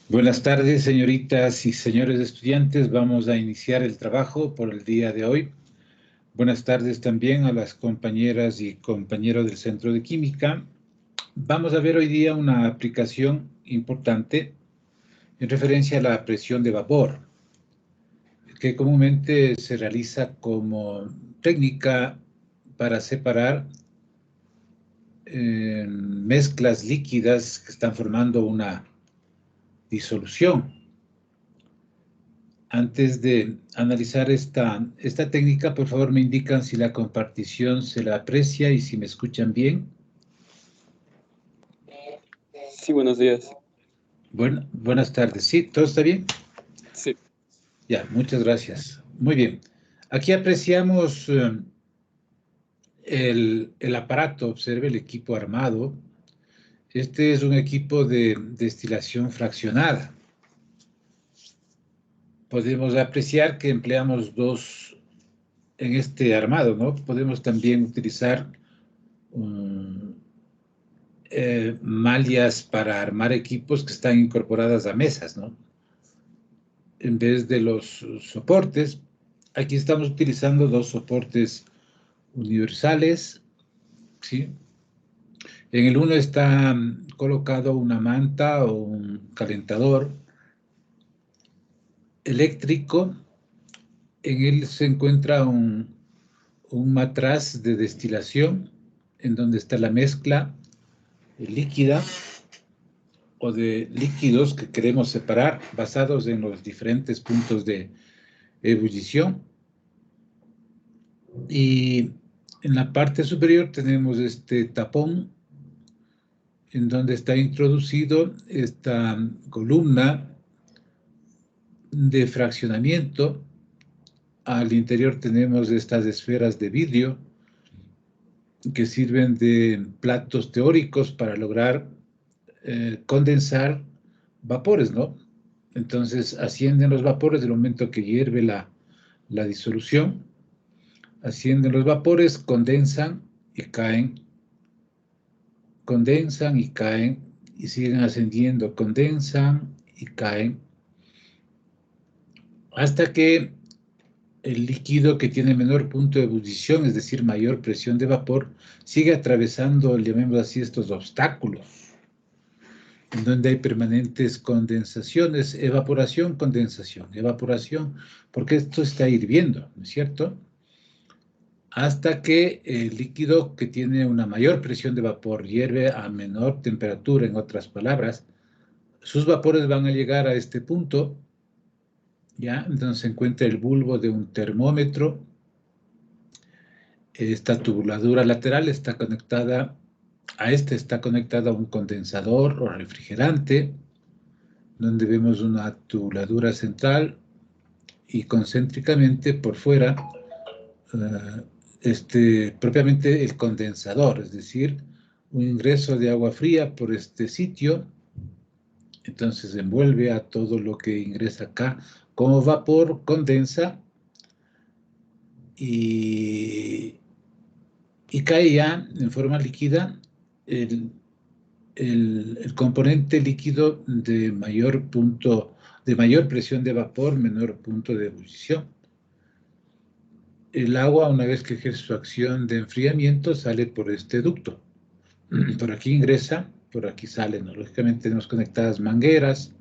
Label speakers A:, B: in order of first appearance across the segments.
A: Buenas tardes, señoritas y señores estudiantes. Vamos a iniciar el trabajo por el día de hoy. Buenas tardes también a las compañeras y compañeros del Centro de Química. Vamos a ver hoy día una aplicación importante en referencia a la presión de vapor, que comúnmente se realiza como técnica para separar mezclas líquidas que están formando una disolución. Antes de analizar esta técnica, por favor me indican si la compartición se la aprecia y si me escuchan bien.
B: Sí, buenos días.
A: Buenas tardes. ¿Sí? ¿Todo está bien?
B: Sí.
A: Ya, muchas gracias. Muy bien. Aquí apreciamos el aparato, observe el equipo armado. Este es un equipo de destilación fraccionada. Podemos apreciar que empleamos dos en este armado, ¿no? Podemos también utilizar mallas para armar equipos que están incorporadas a mesas, ¿no? En vez de los soportes, aquí estamos utilizando dos soportes universales, ¿sí? En el uno está colocado una manta o un calentador eléctrico. En él se encuentra un matraz de destilación en donde está la mezcla líquida o de líquidos que queremos separar basados en los diferentes puntos de ebullición. Y en la parte superior tenemos este tapón en donde está introducido esta columna de fraccionamiento. Al interior tenemos estas esferas de vidrio que sirven de platos teóricos para lograr condensar vapores, ¿no? Entonces ascienden los vapores del momento que hierve la disolución, ascienden los vapores, condensan y caen, condensan y caen, y siguen ascendiendo, condensan y caen, hasta que el líquido que tiene menor punto de ebullición, es decir, mayor presión de vapor, sigue atravesando, llamémoslo así, estos obstáculos, en donde hay permanentes condensaciones, evaporación, evaporación, porque esto está hirviendo, ¿no es cierto? Hasta que el líquido que tiene una mayor presión de vapor hierve a menor temperatura, en otras palabras, sus vapores van a llegar a este punto, ¿ya? Entonces se encuentra el bulbo de un termómetro. Esta tubuladura lateral está conectada a un condensador o refrigerante, donde vemos una tubuladura central y concéntricamente por fuera propiamente el condensador, es decir, un ingreso de agua fría por este sitio. Entonces envuelve a todo lo que ingresa acá como vapor, condensa y cae ya en forma líquida el componente líquido de mayor presión de vapor, menor punto de ebullición. El agua, una vez que ejerce su acción de enfriamiento, sale por este ducto. Por aquí ingresa, por aquí sale, ¿no? Lógicamente tenemos conectadas mangueras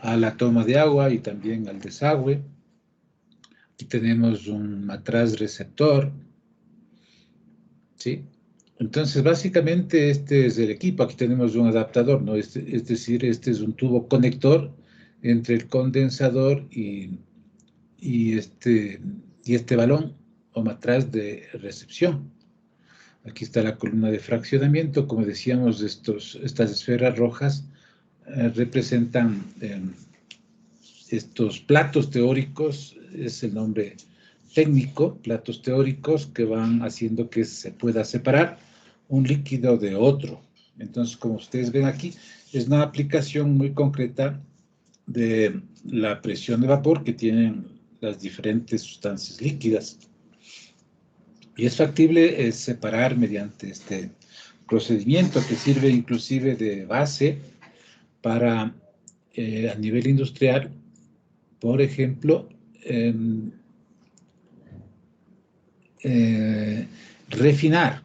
A: a la toma de agua y también al desagüe. Aquí tenemos un matraz receptor, ¿sí? Entonces, básicamente este es el equipo. Aquí tenemos un adaptador, ¿no? Es decir, este es un tubo conector entre el condensador y este balón o matraz de recepción. Aquí está la columna de fraccionamiento. Como decíamos, estas esferas rojas representan estos platos teóricos, es el nombre técnico, platos teóricos que van haciendo que se pueda separar un líquido de otro. Entonces, como ustedes ven aquí, es una aplicación muy concreta de la presión de vapor que tienen las diferentes sustancias líquidas. Y es factible separar mediante este procedimiento que sirve inclusive de base para a nivel industrial, por ejemplo, refinar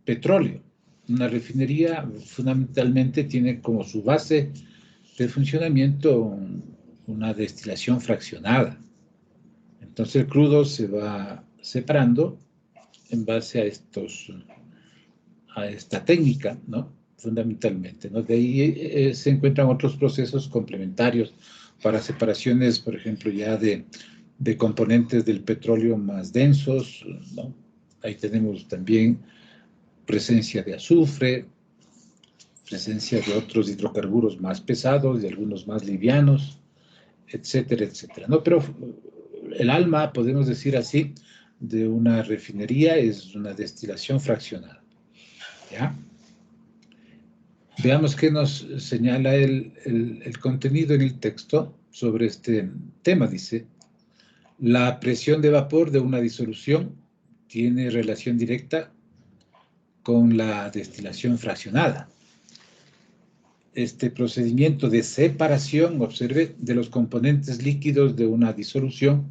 A: petróleo. Una refinería fundamentalmente tiene como su base de funcionamiento una destilación fraccionada. Entonces el crudo se va separando en base a esta técnica, ¿no? Fundamentalmente, ¿no? De ahí se encuentran otros procesos complementarios para separaciones, por ejemplo, ya de componentes del petróleo más densos, ¿no? Ahí tenemos también presencia de azufre, presencia de otros hidrocarburos más pesados y algunos más livianos, etcétera, etcétera, ¿no? Pero el alma, podemos decir así, de una refinería es una destilación fraccionada, ¿ya? Veamos qué nos señala el contenido en el texto sobre este tema. Dice, la presión de vapor de una disolución tiene relación directa con la destilación fraccionada. Este procedimiento de separación, observe, de los componentes líquidos de una disolución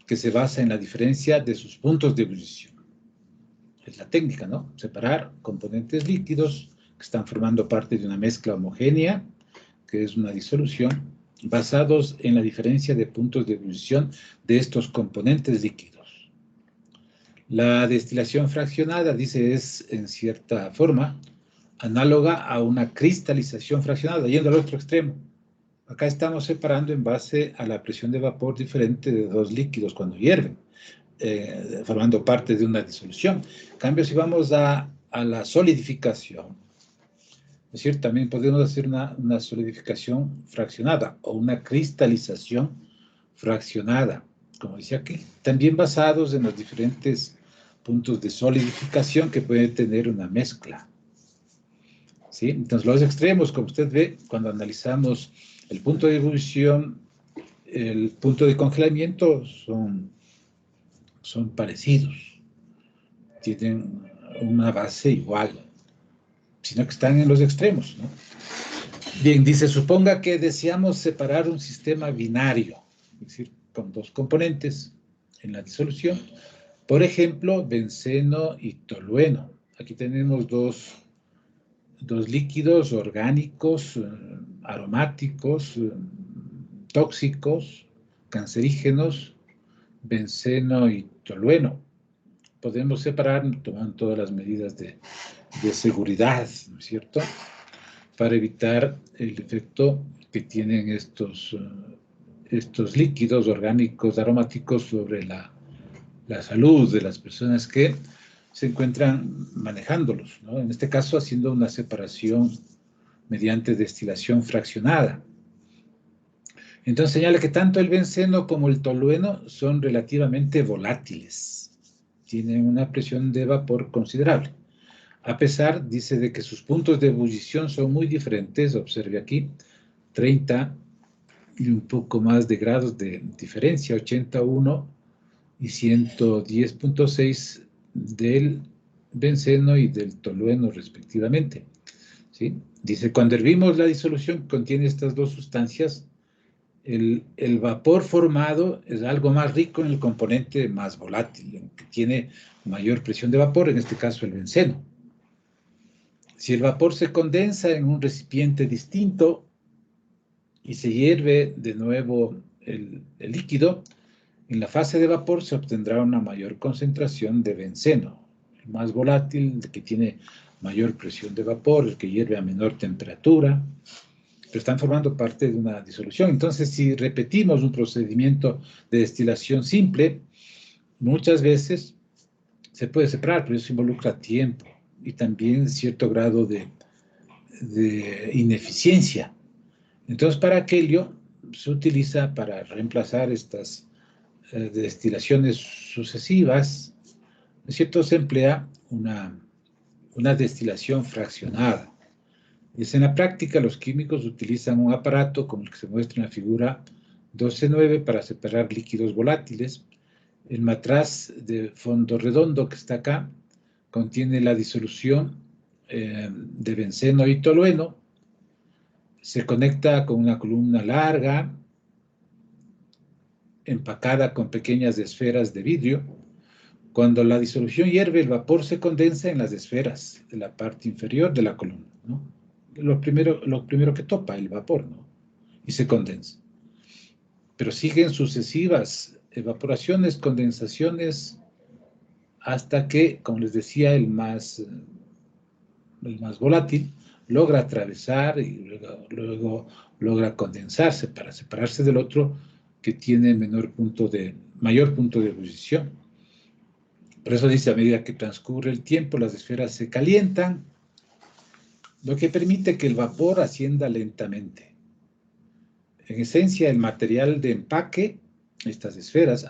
A: que se basa en la diferencia de sus puntos de ebullición. Es la técnica, ¿no? Separar componentes líquidos que están formando parte de una mezcla homogénea, que es una disolución, basados en la diferencia de puntos de ebullición de estos componentes líquidos. La destilación fraccionada, dice, es en cierta forma análoga a una cristalización fraccionada, yendo al otro extremo. Acá estamos separando en base a la presión de vapor diferente de dos líquidos cuando hierven, formando parte de una disolución. En cambio, si vamos a la solidificación, es decir, también podemos hacer una solidificación fraccionada o una cristalización fraccionada, como dice aquí, también basados en los diferentes puntos de solidificación que puede tener una mezcla. ¿Sí? Entonces, los extremos, como usted ve, cuando analizamos el punto de ebullición, el punto de congelamiento, son parecidos, tienen una base igual, sino que están en los extremos, ¿no? Bien, dice, suponga que deseamos separar un sistema binario, es decir, con dos componentes en la disolución, por ejemplo, benceno y tolueno. Aquí tenemos dos líquidos orgánicos, aromáticos, tóxicos, cancerígenos, benceno y tolueno. Podemos separar tomando todas las medidas de seguridad, ¿no es cierto?, para evitar el efecto que tienen estos líquidos orgánicos aromáticos sobre la salud de las personas que se encuentran manejándolos, ¿no? En este caso, haciendo una separación mediante destilación fraccionada. Entonces, señala que tanto el benceno como el tolueno son relativamente volátiles. Tienen una presión de vapor considerable. A pesar, dice, de que sus puntos de ebullición son muy diferentes, observe aquí, 30 y un poco más de grados de diferencia, 81 y 110.6 del benceno y del tolueno respectivamente, ¿sí? Dice, cuando hervimos la disolución que contiene estas dos sustancias, el vapor formado es algo más rico en el componente más volátil, que tiene mayor presión de vapor, en este caso el benceno. Si el vapor se condensa en un recipiente distinto y se hierve de nuevo el líquido, en la fase de vapor se obtendrá una mayor concentración de benceno, el más volátil, el que tiene mayor presión de vapor, el que hierve a menor temperatura, pero están formando parte de una disolución. Entonces, si repetimos un procedimiento de destilación simple, muchas veces se puede separar, pero eso involucra tiempo y también cierto grado de ineficiencia. Entonces, para aquello se utiliza, para reemplazar estas destilaciones sucesivas, ¿no es cierto?, se emplea una destilación fraccionada. Y en la práctica, los químicos utilizan un aparato como el que se muestra en la figura 12.9 para separar líquidos volátiles. El matraz de fondo redondo que está acá contiene la disolución de benceno y tolueno. Se conecta con una columna larga, empacada con pequeñas esferas de vidrio. Cuando la disolución hierve, el vapor se condensa en las esferas de la parte inferior de la columna, ¿no? Lo primero que topa el vapor, ¿no? Y se condensa. Pero siguen sucesivas evaporaciones, condensaciones, hasta que, como les decía, el más volátil logra atravesar y luego logra condensarse para separarse del otro que tiene mayor punto de ebullición. Por eso dice, a medida que transcurre el tiempo, las esferas se calientan, lo que permite que el vapor ascienda lentamente. En esencia, el material de empaque, estas esferas,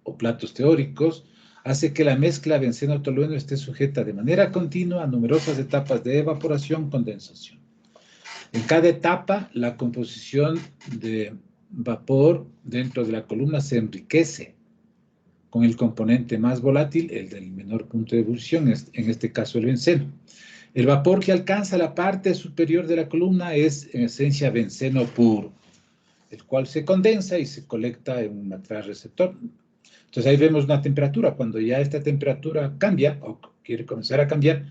A: o platos teóricos, hace que la mezcla benceno-tolueno esté sujeta de manera continua a numerosas etapas de evaporación-condensación. En cada etapa, la composición de vapor dentro de la columna se enriquece con el componente más volátil, el del menor punto de ebullición, en este caso el benceno. El vapor que alcanza la parte superior de la columna es, en esencia, benceno puro, el cual se condensa y se colecta en un matraz receptor. Entonces ahí vemos una temperatura. Cuando ya esta temperatura cambia, o quiere comenzar a cambiar,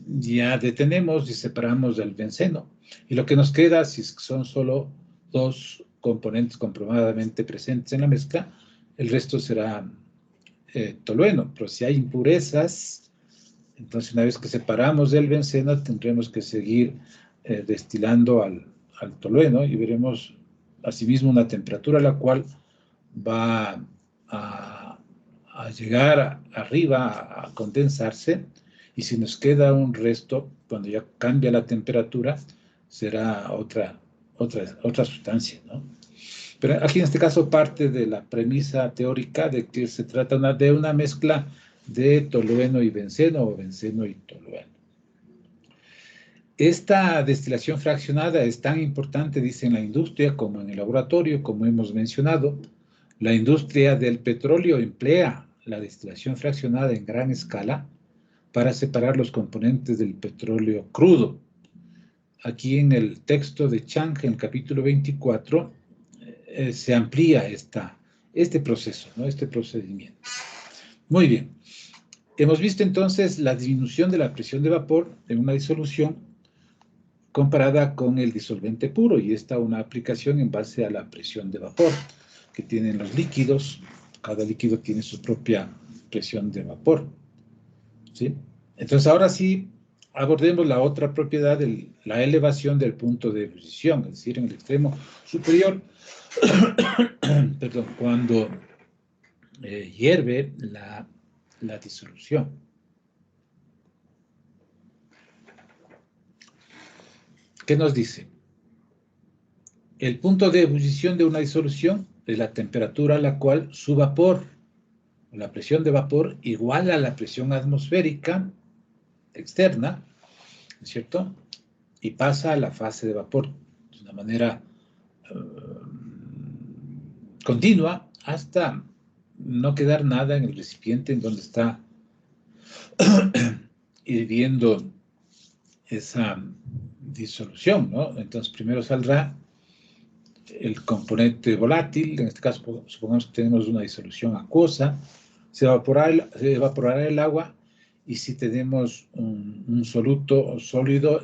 A: ya detenemos y separamos el benceno. Y lo que nos queda, si son solo dos componentes comprobadamente presentes en la mezcla, el resto será tolueno. Pero si hay impurezas, entonces una vez que separamos el benceno, tendremos que seguir destilando al tolueno y veremos asimismo una temperatura a la cual va a llegar arriba a condensarse, y si nos queda un resto, cuando ya cambia la temperatura, será otra sustancia, ¿no? Pero aquí en este caso parte de la premisa teórica de que se trata de una mezcla de tolueno y benceno, o benceno y tolueno. Esta destilación fraccionada es tan importante, dice, en la industria como en el laboratorio, como hemos mencionado. La industria del petróleo emplea la destilación fraccionada en gran escala para separar los componentes del petróleo crudo. Aquí en el texto de Chang, en el capítulo 24, se amplía este proceso, ¿no? Este procedimiento. Muy bien. Hemos visto entonces la disminución de la presión de vapor en una disolución comparada con el disolvente puro, y esta una aplicación en base a la presión de vapor que tienen los líquidos. Cada líquido tiene su propia presión de vapor, ¿sí? Entonces, ahora sí, abordemos la otra propiedad, la elevación del punto de ebullición, es decir, en el extremo superior, perdón, cuando hierve la disolución. ¿Qué nos dice? El punto de ebullición de una disolución es la temperatura a la cual su vapor, o la presión de vapor, iguala a la presión atmosférica externa, ¿no es cierto? Y pasa a la fase de vapor de una manera continua hasta no quedar nada en el recipiente en donde está hirviendo esa disolución, ¿no? Entonces, primero saldrá el componente volátil, en este caso, supongamos que tenemos una disolución acuosa, se evaporará el agua, y si tenemos un soluto sólido,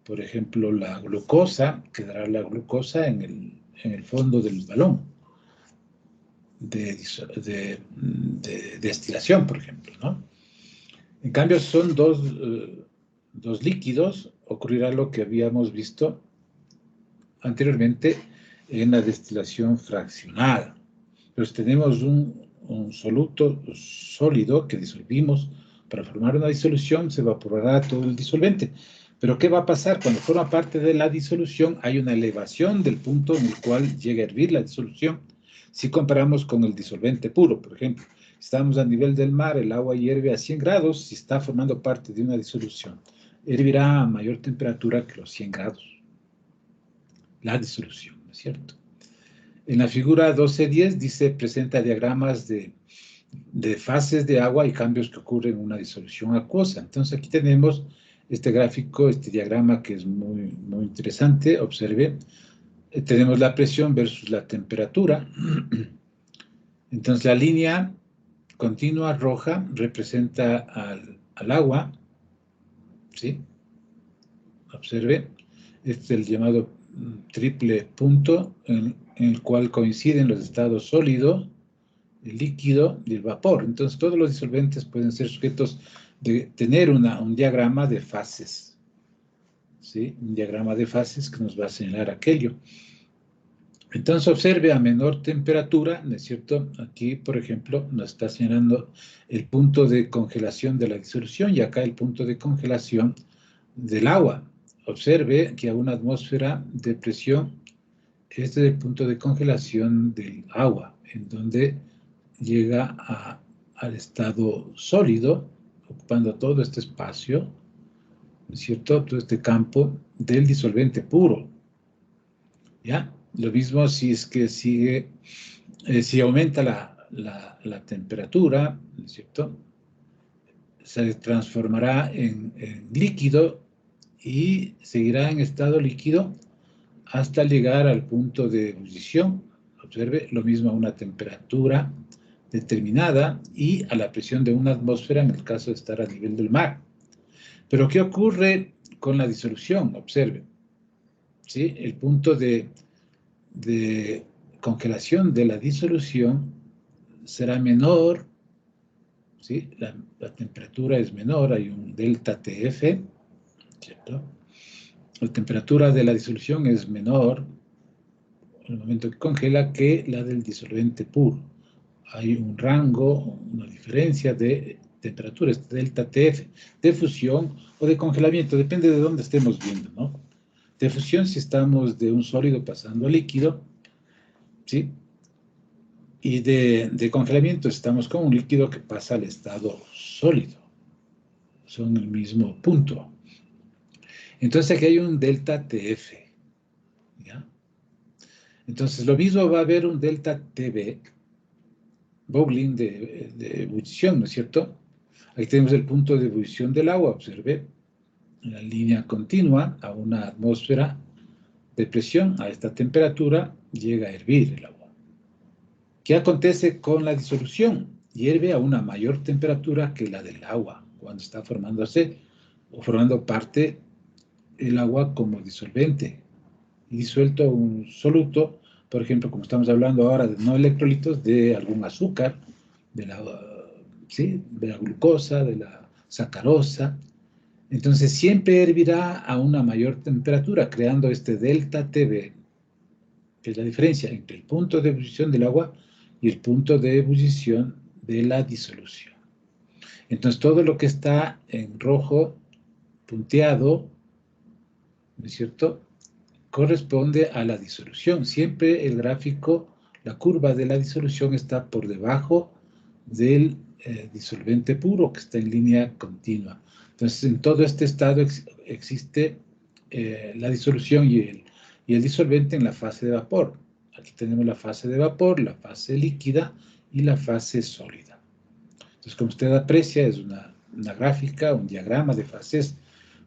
A: por ejemplo, la glucosa, quedará la glucosa en el fondo del balón de destilación, por ejemplo, ¿no? En cambio, son dos líquidos, ocurrirá lo que habíamos visto anteriormente en la destilación fraccionada. Pero si tenemos un soluto sólido que disolvimos para formar una disolución, se evaporará todo el disolvente. Pero ¿qué va a pasar? Cuando forma parte de la disolución, hay una elevación del punto en el cual llega a hervir la disolución. Si comparamos con el disolvente puro, por ejemplo, estamos a nivel del mar, el agua hierve a 100 grados si está formando parte de una disolución. Hervirá a mayor temperatura que los 100 grados. La disolución, ¿no es cierto? En la figura 12.10 dice, presenta diagramas de fases de agua y cambios que ocurren en una disolución acuosa. Entonces aquí tenemos este gráfico, este diagrama que es muy, muy interesante. Observe, tenemos la presión versus la temperatura. Entonces, la línea continua roja representa al agua, ¿sí? Observe, este es el llamado triple punto en el cual coinciden los estados sólido, el líquido y el vapor. Entonces, todos los disolventes pueden ser sujetos de tener un diagrama de fases, ¿sí? Un diagrama de fases que nos va a señalar aquello. Entonces, observe a menor temperatura, ¿no es cierto? Aquí, por ejemplo, nos está señalando el punto de congelación de la disolución y acá el punto de congelación del agua. Observe que a una atmósfera de presión, este es el punto de congelación del agua, en donde llega al estado sólido, ocupando todo este espacio, ¿no es cierto? Todo este campo del disolvente puro, ¿ya? Lo mismo si es que sigue, si aumenta la temperatura, ¿no es cierto? Se transformará en líquido y seguirá en estado líquido hasta llegar al punto de ebullición. Observe, lo mismo a una temperatura determinada y a la presión de una atmósfera en el caso de estar a nivel del mar. Pero, ¿qué ocurre con la disolución? Observe, ¿sí? El punto de congelación de la disolución será menor, ¿sí? La temperatura es menor, hay un delta TF, ¿cierto? La temperatura de la disolución es menor en el momento que congela que la del disolvente puro. Hay un rango, una diferencia de temperatura, este delta TF, de fusión o de congelamiento, depende de dónde estemos viendo, ¿no? De fusión si estamos de un sólido pasando a líquido, ¿sí? Y de congelamiento estamos con un líquido que pasa al estado sólido. Son el mismo punto. Entonces aquí hay un delta TF, ¿ya? Entonces lo mismo va a haber un delta TB, bubbling de ebullición, ¿no es cierto? Ahí tenemos el punto de ebullición del agua, observe, la línea continua a una atmósfera de presión, a esta temperatura llega a hervir el agua. ¿Qué acontece con la disolución? Hierve a una mayor temperatura que la del agua, cuando está formándose o formando parte el agua como disolvente. Y disuelto un soluto, por ejemplo, como estamos hablando ahora de no electrolitos, de algún azúcar, ¿sí? De la glucosa, de la sacarosa. Entonces siempre hervirá a una mayor temperatura, creando este delta TB, que es la diferencia entre el punto de ebullición del agua y el punto de ebullición de la disolución. Entonces todo lo que está en rojo punteado, ¿no es cierto?, corresponde a la disolución. Siempre el gráfico, la curva de la disolución está por debajo del disolvente puro, que está en línea continua. Entonces, en todo este estado existe la disolución y el disolvente en la fase de vapor. Aquí tenemos la fase de vapor, la fase líquida y la fase sólida. Entonces, como usted aprecia, es una gráfica, un diagrama de fases,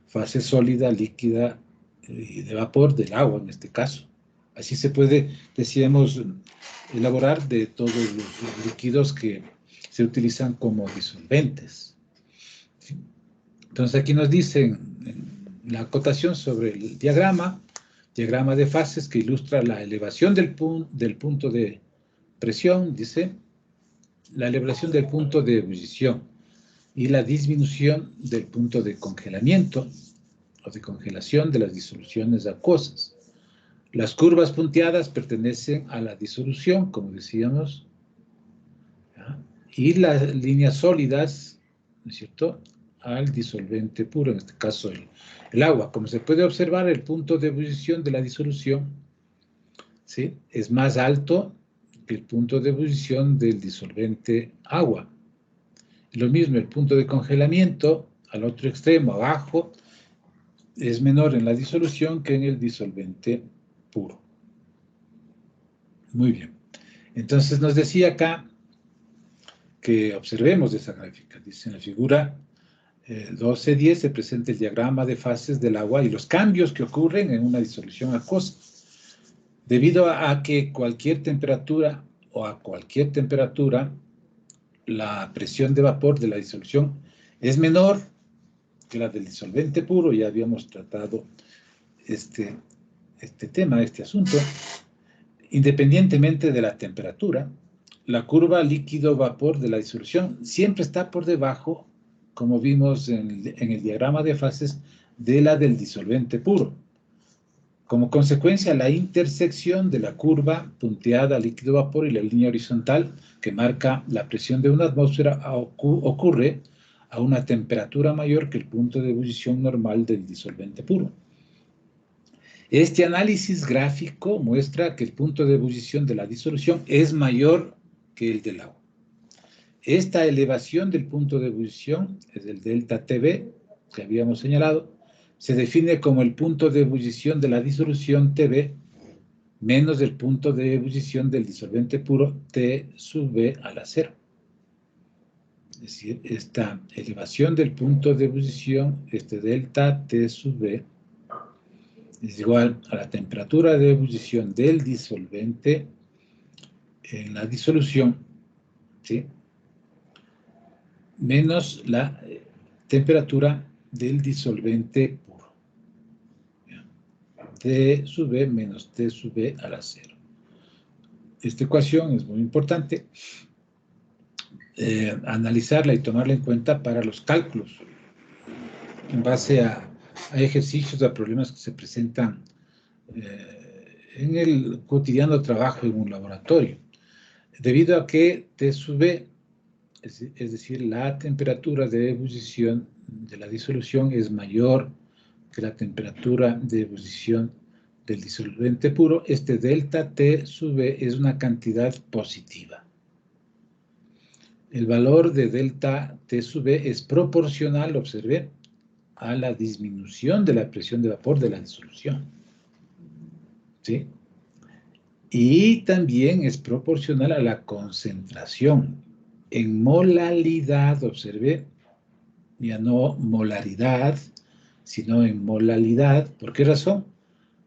A: fase sólida, líquida y de vapor del agua en este caso. Así se puede, decíamos, elaborar de todos los líquidos que se utilizan como disolventes. Entonces aquí nos dicen la acotación sobre el diagrama de fases que ilustra la elevación del punto de presión, dice, la elevación del punto de ebullición y la disminución del punto de congelamiento o de congelación de las disoluciones acuosas. Las curvas punteadas pertenecen a la disolución, como decíamos, ¿ya? Y las líneas sólidas, ¿no es cierto?, al disolvente puro, en este caso el agua. Como se puede observar, el punto de ebullición de la disolución, ¿sí?, es más alto que el punto de ebullición del disolvente agua. Lo mismo, el punto de congelamiento al otro extremo, abajo, es menor en la disolución que en el disolvente puro. Muy bien. Entonces nos decía acá que observemos esa gráfica. Dice en la figura, 12.10 se presenta el diagrama de fases del agua y los cambios que ocurren en una disolución acuosa. Debido a que cualquier temperatura o a cualquier temperatura, la presión de vapor de la disolución es menor que la del disolvente puro. Ya habíamos tratado este tema, este asunto. Independientemente de la temperatura, la curva líquido-vapor de la disolución siempre está por debajo, como vimos en el diagrama de fases, de la del disolvente puro. Como consecuencia, la intersección de la curva punteada líquido-vapor y la línea horizontal que marca la presión de una atmósfera ocurre a una temperatura mayor que el punto de ebullición normal del disolvente puro. Este análisis gráfico muestra que el punto de ebullición de la disolución es mayor que el del agua. Esta elevación del punto de ebullición es el delta TB, que habíamos señalado, se define como el punto de ebullición de la disolución TB menos el punto de ebullición del disolvente puro T sub B a la cero. Es decir, esta elevación del punto de ebullición, este delta T sub B, es igual a la temperatura de ebullición del disolvente en la disolución, ¿sí?, menos la temperatura del disolvente puro. T sub B menos T sub B a la cero. Esta ecuación es muy importante analizarla y tomarla en cuenta para los cálculos en base a ejercicios, a problemas que se presentan en el cotidiano trabajo en un laboratorio. Debido a que T sub B, es decir, la temperatura de ebullición de la disolución es mayor que la temperatura de ebullición del disolvente puro, este delta T sub B es una cantidad positiva. El valor de delta T sub B es proporcional, observé, a la disminución de la presión de vapor de la disolución, ¿sí? Y también es proporcional a la concentración. En molalidad, observé, ya no molaridad, sino en molalidad. ¿Por qué razón?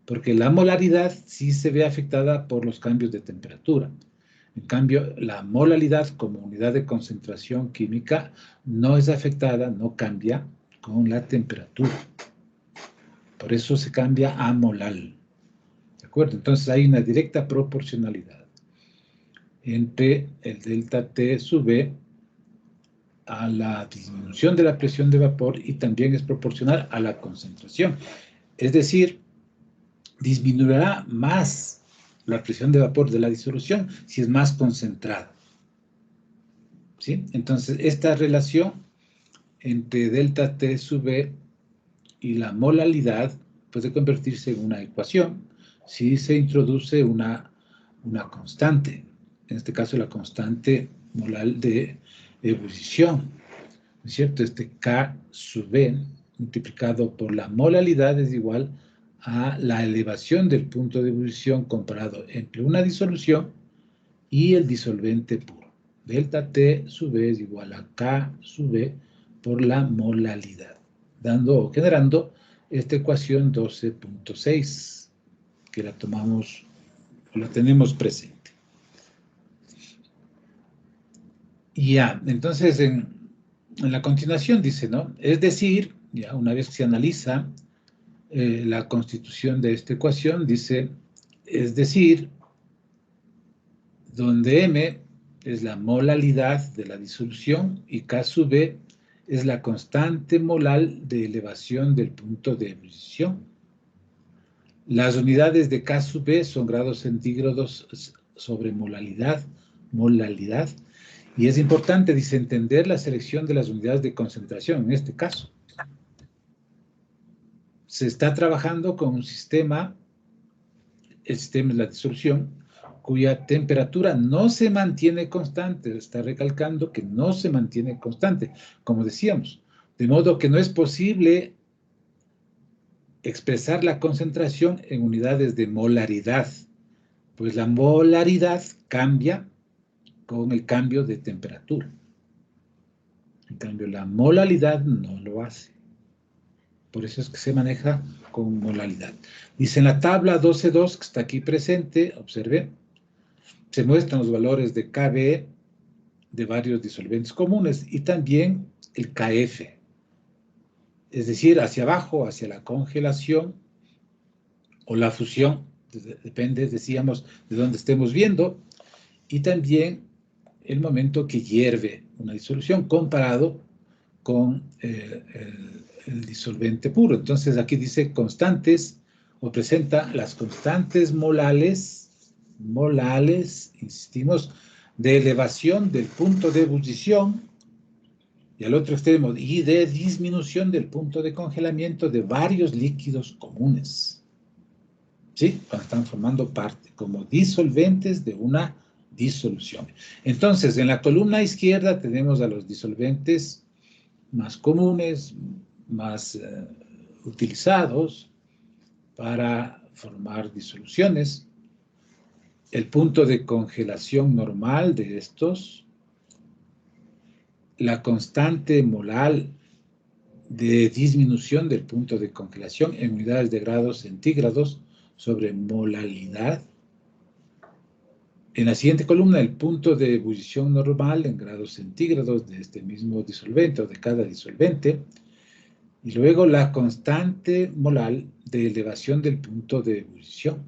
A: Porque la molaridad sí se ve afectada por los cambios de temperatura. En cambio, la molalidad como unidad de concentración química no es afectada, no cambia con la temperatura. Por eso se cambia a molal. ¿De acuerdo? Entonces hay una directa proporcionalidad entre el delta T sub B a la disminución de la presión de vapor y también es proporcional a la concentración. Es decir, disminuirá más la presión de vapor de la disolución si es más concentrada, ¿sí? Entonces, esta relación entre delta T sub B y la molalidad puede convertirse en una ecuación si se introduce una constante, en este caso la constante molal de ebullición, ¿no es cierto? Este K sub B multiplicado por la molalidad es igual a la elevación del punto de ebullición comparado entre una disolución y el disolvente puro. Delta T sub B es igual a K sub B por la molalidad, dando o generando esta ecuación 12.6, que la tomamos, la tenemos presente. Y ya, entonces en la continuación dice, ¿no? Es decir, ya una vez que se analiza la constitución de esta ecuación, dice, es decir, donde M es la molalidad de la disolución y K sub B es la constante molal de elevación del punto de ebullición. Las unidades de K sub B son grados centígrados sobre molalidad, y es importante, dice, entender la selección de las unidades de concentración en este caso. Se está trabajando con un sistema, el sistema es la disolución, cuya temperatura no se mantiene constante, está recalcando que no se mantiene constante, como decíamos, de modo que no es posible expresar la concentración en unidades de molaridad, pues la molaridad cambia con el cambio de temperatura. En cambio, la molalidad no lo hace. Por eso es que se maneja con molalidad. Dice en la tabla 12.2, que está aquí presente, observe, se muestran los valores de KB de varios disolventes comunes y también el KF. Es decir, hacia abajo, hacia la congelación o la fusión, depende, decíamos, de dónde estemos viendo, y también el momento que hierve una disolución comparado con el disolvente puro. Entonces aquí dice constantes, o presenta las constantes molales, insistimos, de elevación del punto de ebullición, y al otro extremo, y de disminución del punto de congelamiento de varios líquidos comunes. ¿Sí? Cuando están formando parte como disolventes de una disolución. Entonces, en la columna izquierda tenemos a los disolventes más comunes, más utilizados para formar disoluciones. El punto de congelación normal de estos, la constante molar de disminución del punto de congelación en unidades de grados centígrados sobre molalidad. En la siguiente columna, el punto de ebullición normal en grados centígrados de este mismo disolvente o de cada disolvente. Y luego la constante molar de elevación del punto de ebullición,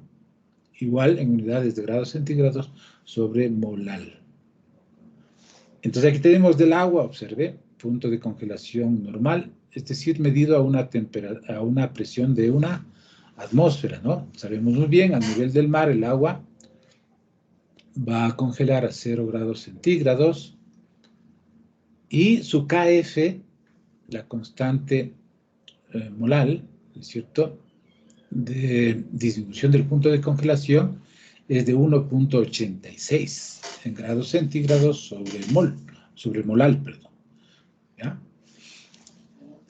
A: igual en unidades de grados centígrados sobre molar. Entonces aquí tenemos del agua, observe, punto de congelación normal, es decir, medido a una presión de una atmósfera, ¿no? Sabemos muy bien, a nivel del mar el agua va a congelar a 0 grados centígrados y su KF, la constante molar, ¿no es cierto?, de disminución del punto de congelación es de 1.86 en grados centígrados sobre molar, perdón. ¿Ya?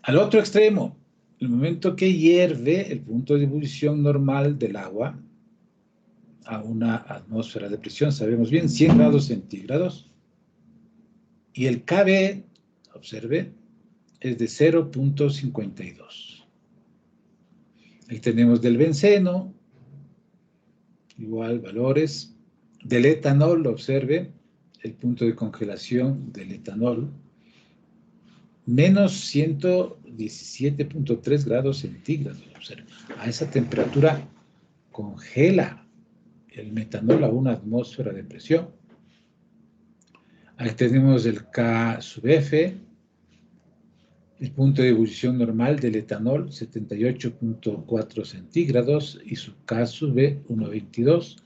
A: Al otro extremo, el momento que hierve el punto de ebullición normal del agua a una atmósfera de presión, sabemos bien, 100 grados centígrados, y el KB, observe, es de 0.52. Ahí tenemos del benceno, igual valores, del etanol, observe, el punto de congelación del etanol, menos 117.3 grados centígrados, observe. A esa temperatura congela el metanol a una atmósfera de presión. Ahí tenemos el K sub F, el punto de ebullición normal del etanol, 78.4 centígrados, y su K sub B, 1.22.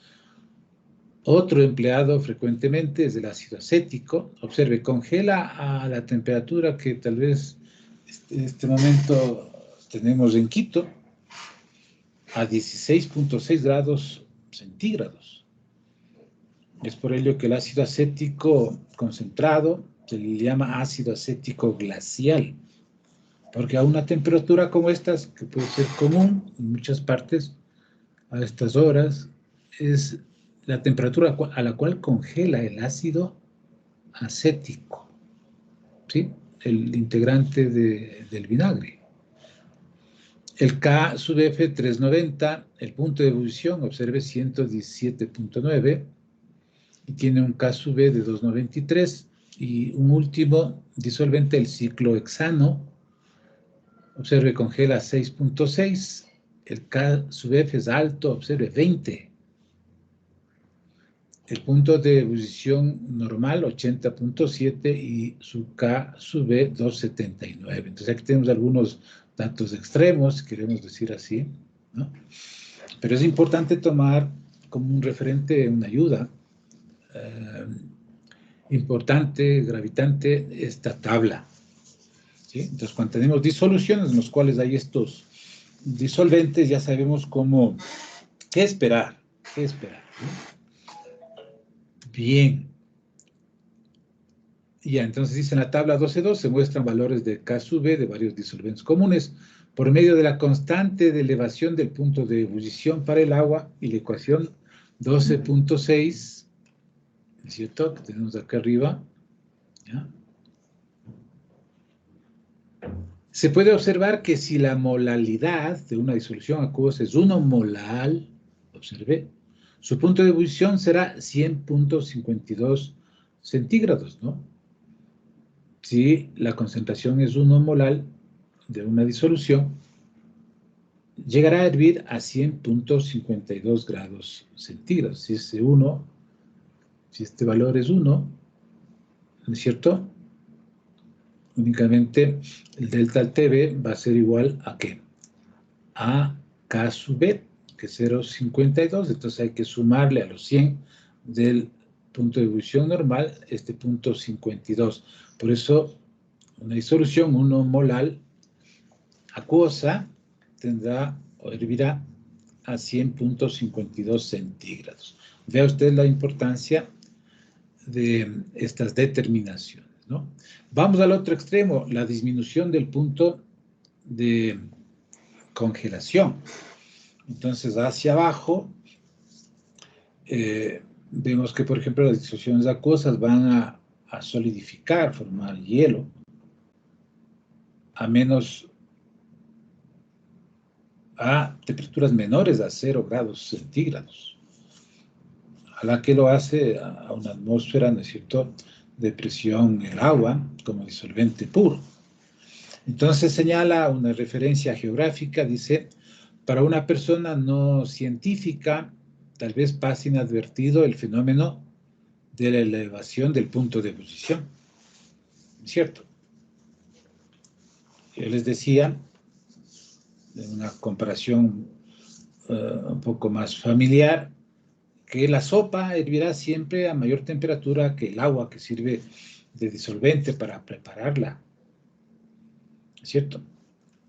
A: Otro empleado frecuentemente es el ácido acético. Observe, congela a la temperatura que tal vez en este momento tenemos en Quito, a 16.6 grados centígrados. Es por ello que el ácido acético concentrado se le llama ácido acético glacial, porque a una temperatura como esta, que puede ser común en muchas partes a estas horas, es la temperatura a la cual congela el ácido acético, ¿sí? El integrante del vinagre. El K sub F 390, el punto de ebullición, observe 117.9, y tiene un K sub B de 293, y un último disolvente, el ciclohexano, observe, congela 6.6, el K sub F es alto, observe 20. El punto de ebullición normal, 80.7, y su K sub B, 279. Entonces aquí tenemos algunos datos extremos, queremos decir así, ¿no? Pero es importante tomar como un referente, una ayuda importante, gravitante, esta tabla, ¿sí? Entonces, cuando tenemos disoluciones en las cuales hay estos disolventes, ya sabemos cómo, qué esperar, ¿sí? Bien. Ya, entonces dice en la tabla 12.2 se muestran valores de K sub B de varios disolventes comunes por medio de la constante de elevación del punto de ebullición para el agua y la ecuación 12.6, ¿es cierto?, que tenemos acá arriba, ¿ya? Se puede observar que si la molalidad de una disolución acuosa es 1 molal, observe, su punto de ebullición será 100.52 centígrados, ¿no? Si la concentración es 1 molal de una disolución, llegará a hervir a 100.52 grados centígrados. Si este valor es 1, ¿no es cierto? Únicamente el delta al TB va a ser igual a ¿qué? A K sub B, que es 0,52. Entonces hay que sumarle a los 100 del punto de ebullición normal este punto 52. Por eso una disolución 1 molal acuosa tendrá o hervirá a 100.52 centígrados. Vea usted la importancia de estas determinaciones, ¿no? Vamos al otro extremo, la disminución del punto de congelación. Entonces, hacia abajo, vemos que, por ejemplo, las disoluciones acuosas van a solidificar, formar hielo, a temperaturas menores a 0 grados centígrados. A la que lo hace a una atmósfera, ¿no es cierto?, de presión el agua como disolvente puro. Entonces señala una referencia geográfica, dice, para una persona no científica, tal vez pase inadvertido el fenómeno de la elevación del punto de ebullición. ¿Cierto? Yo les decía, en una comparación un poco más familiar, que la sopa hervirá siempre a mayor temperatura que el agua que sirve de disolvente para prepararla. ¿Cierto?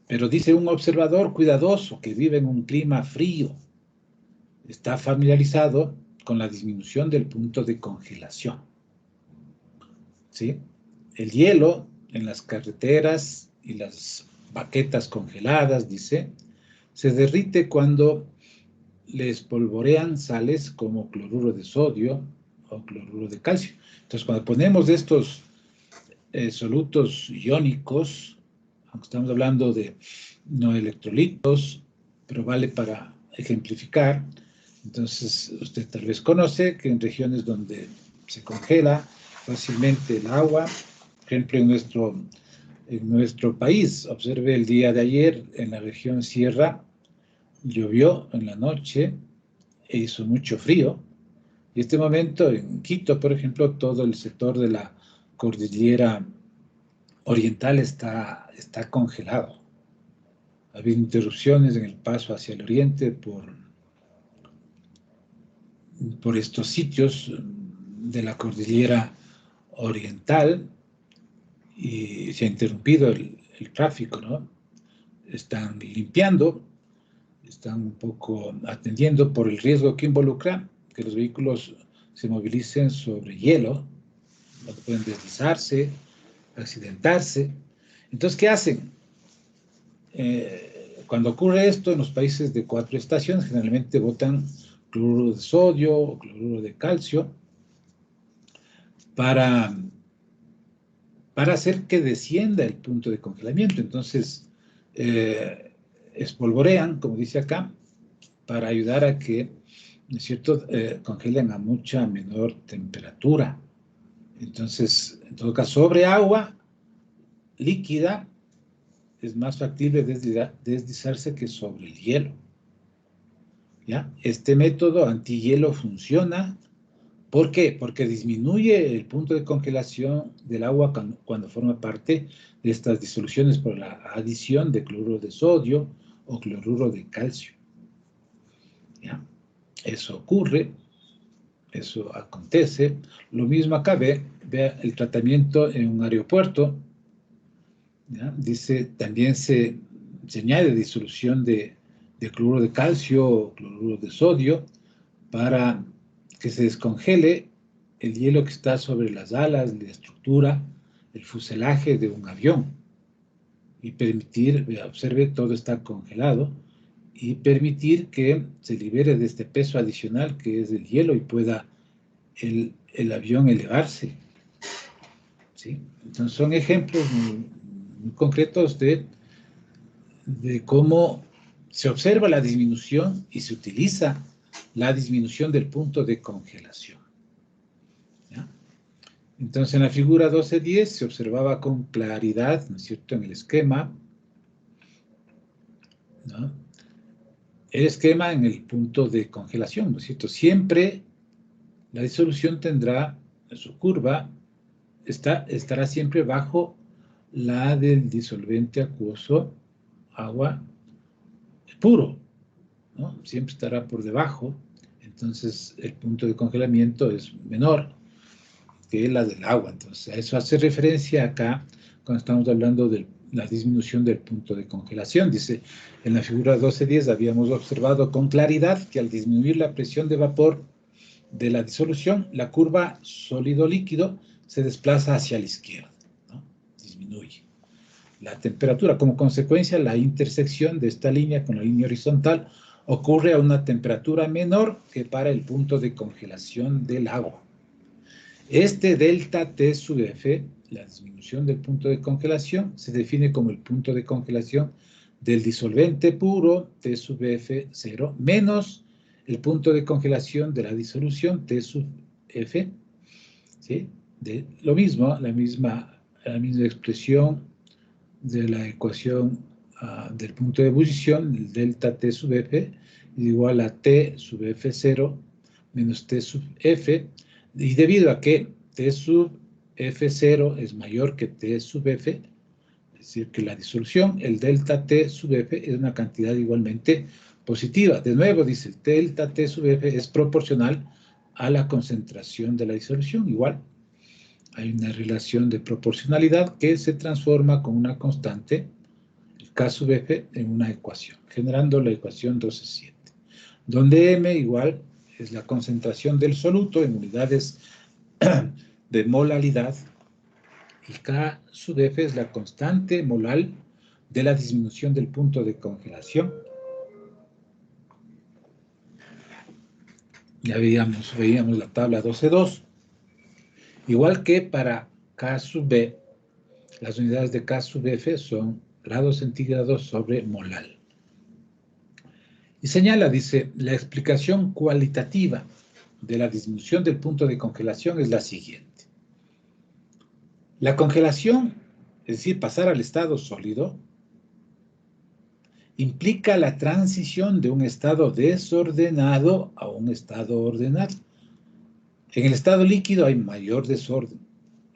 A: Pero dice un observador cuidadoso que vive en un clima frío, está familiarizado con la disminución del punto de congelación. ¿Sí? El hielo en las carreteras y las baquetas congeladas, dice, se derrite cuando le espolvorean sales como cloruro de sodio o cloruro de calcio. Entonces, cuando ponemos estos solutos iónicos, aunque estamos hablando de no electrolitos, pero vale para ejemplificar. Entonces, usted tal vez conoce que en regiones donde se congela fácilmente el agua, por ejemplo, en nuestro país, observe el día de ayer en la región Sierra, llovió en la noche e hizo mucho frío. Y este momento en Quito, por ejemplo, todo el sector de la cordillera oriental está congelado. Ha habido interrupciones en el paso hacia el oriente por estos sitios de la cordillera oriental y se ha interrumpido el tráfico, ¿no? Están limpiando, están un poco atendiendo por el riesgo que involucra que los vehículos se movilicen sobre hielo, donde pueden deslizarse, accidentarse. Entonces, ¿qué hacen? Cuando ocurre esto en los países de 4 estaciones, generalmente botan cloruro de sodio o cloruro de calcio para hacer que descienda el punto de congelamiento. Entonces, espolvorean, como dice acá, para ayudar a que, ¿no es cierto?, congelen a mucha menor temperatura. Entonces, en todo caso, sobre agua líquida es más factible deslizarse que sobre el hielo. ¿Ya? Este método antihielo funciona. ¿Por qué? Porque disminuye el punto de congelación del agua cuando forma parte de estas disoluciones por la adición de cloruro de sodio o cloruro de calcio. ¿Ya? Eso ocurre, eso acontece. Lo mismo acá, vea el tratamiento en un aeropuerto. ¿Ya? Dice, también se añade disolución de cloruro de calcio o cloruro de sodio para que se descongele el hielo que está sobre las alas, la estructura, el fuselaje de un avión y permitir, observe, todo está congelado y permitir que se libere de este peso adicional que es el hielo y pueda el avión elevarse. ¿Sí? Entonces son ejemplos muy concretos de de cómo se observa la disminución y se utiliza la disminución del punto de congelación. ¿Ya? Entonces, en la figura 12.10 se observaba con claridad, ¿no es cierto?, en el esquema, ¿no?, el esquema en el punto de congelación, ¿no es cierto? Siempre la disolución tendrá su curva, estará siempre bajo la del disolvente acuoso agua puro, ¿no? Siempre estará por debajo, entonces el punto de congelamiento es menor que la del agua. Entonces, a eso hace referencia acá cuando estamos hablando de la disminución del punto de congelación. Dice, en la figura 12.10 habíamos observado con claridad que al disminuir la presión de vapor de la disolución, la curva sólido-líquido se desplaza hacia la izquierda, ¿no? Disminuye. La temperatura, como consecuencia, la intersección de esta línea con la línea horizontal ocurre a una temperatura menor que para el punto de congelación del agua. Este delta T sub F, la disminución del punto de congelación, se define como el punto de congelación del disolvente puro T sub F 0 menos el punto de congelación de la disolución T sub F, ¿sí? Lo mismo, la misma expresión de la ecuación del punto de ebullición, el delta T sub F, es igual a T sub F0 menos T sub F, y debido a que T sub F0 es mayor que T sub F, es decir, que la disolución, el delta T sub F es una cantidad igualmente positiva. De nuevo, dice, el delta T sub F es proporcional a la concentración de la disolución, igual. Hay una relación de proporcionalidad que se transforma con una constante, el K sub F, en una ecuación, generando la ecuación 12.7, donde M igual es la concentración del soluto en unidades de molalidad y K sub F es la constante molal de la disminución del punto de congelación. Ya veíamos la tabla 12.2. Igual que para K sub B, las unidades de K sub F son grados centígrados sobre molal. Y señala, dice, la explicación cualitativa de la disminución del punto de congelación es la siguiente. La congelación, es decir, pasar al estado sólido, implica la transición de un estado desordenado a un estado ordenado. En el estado líquido hay mayor desorden.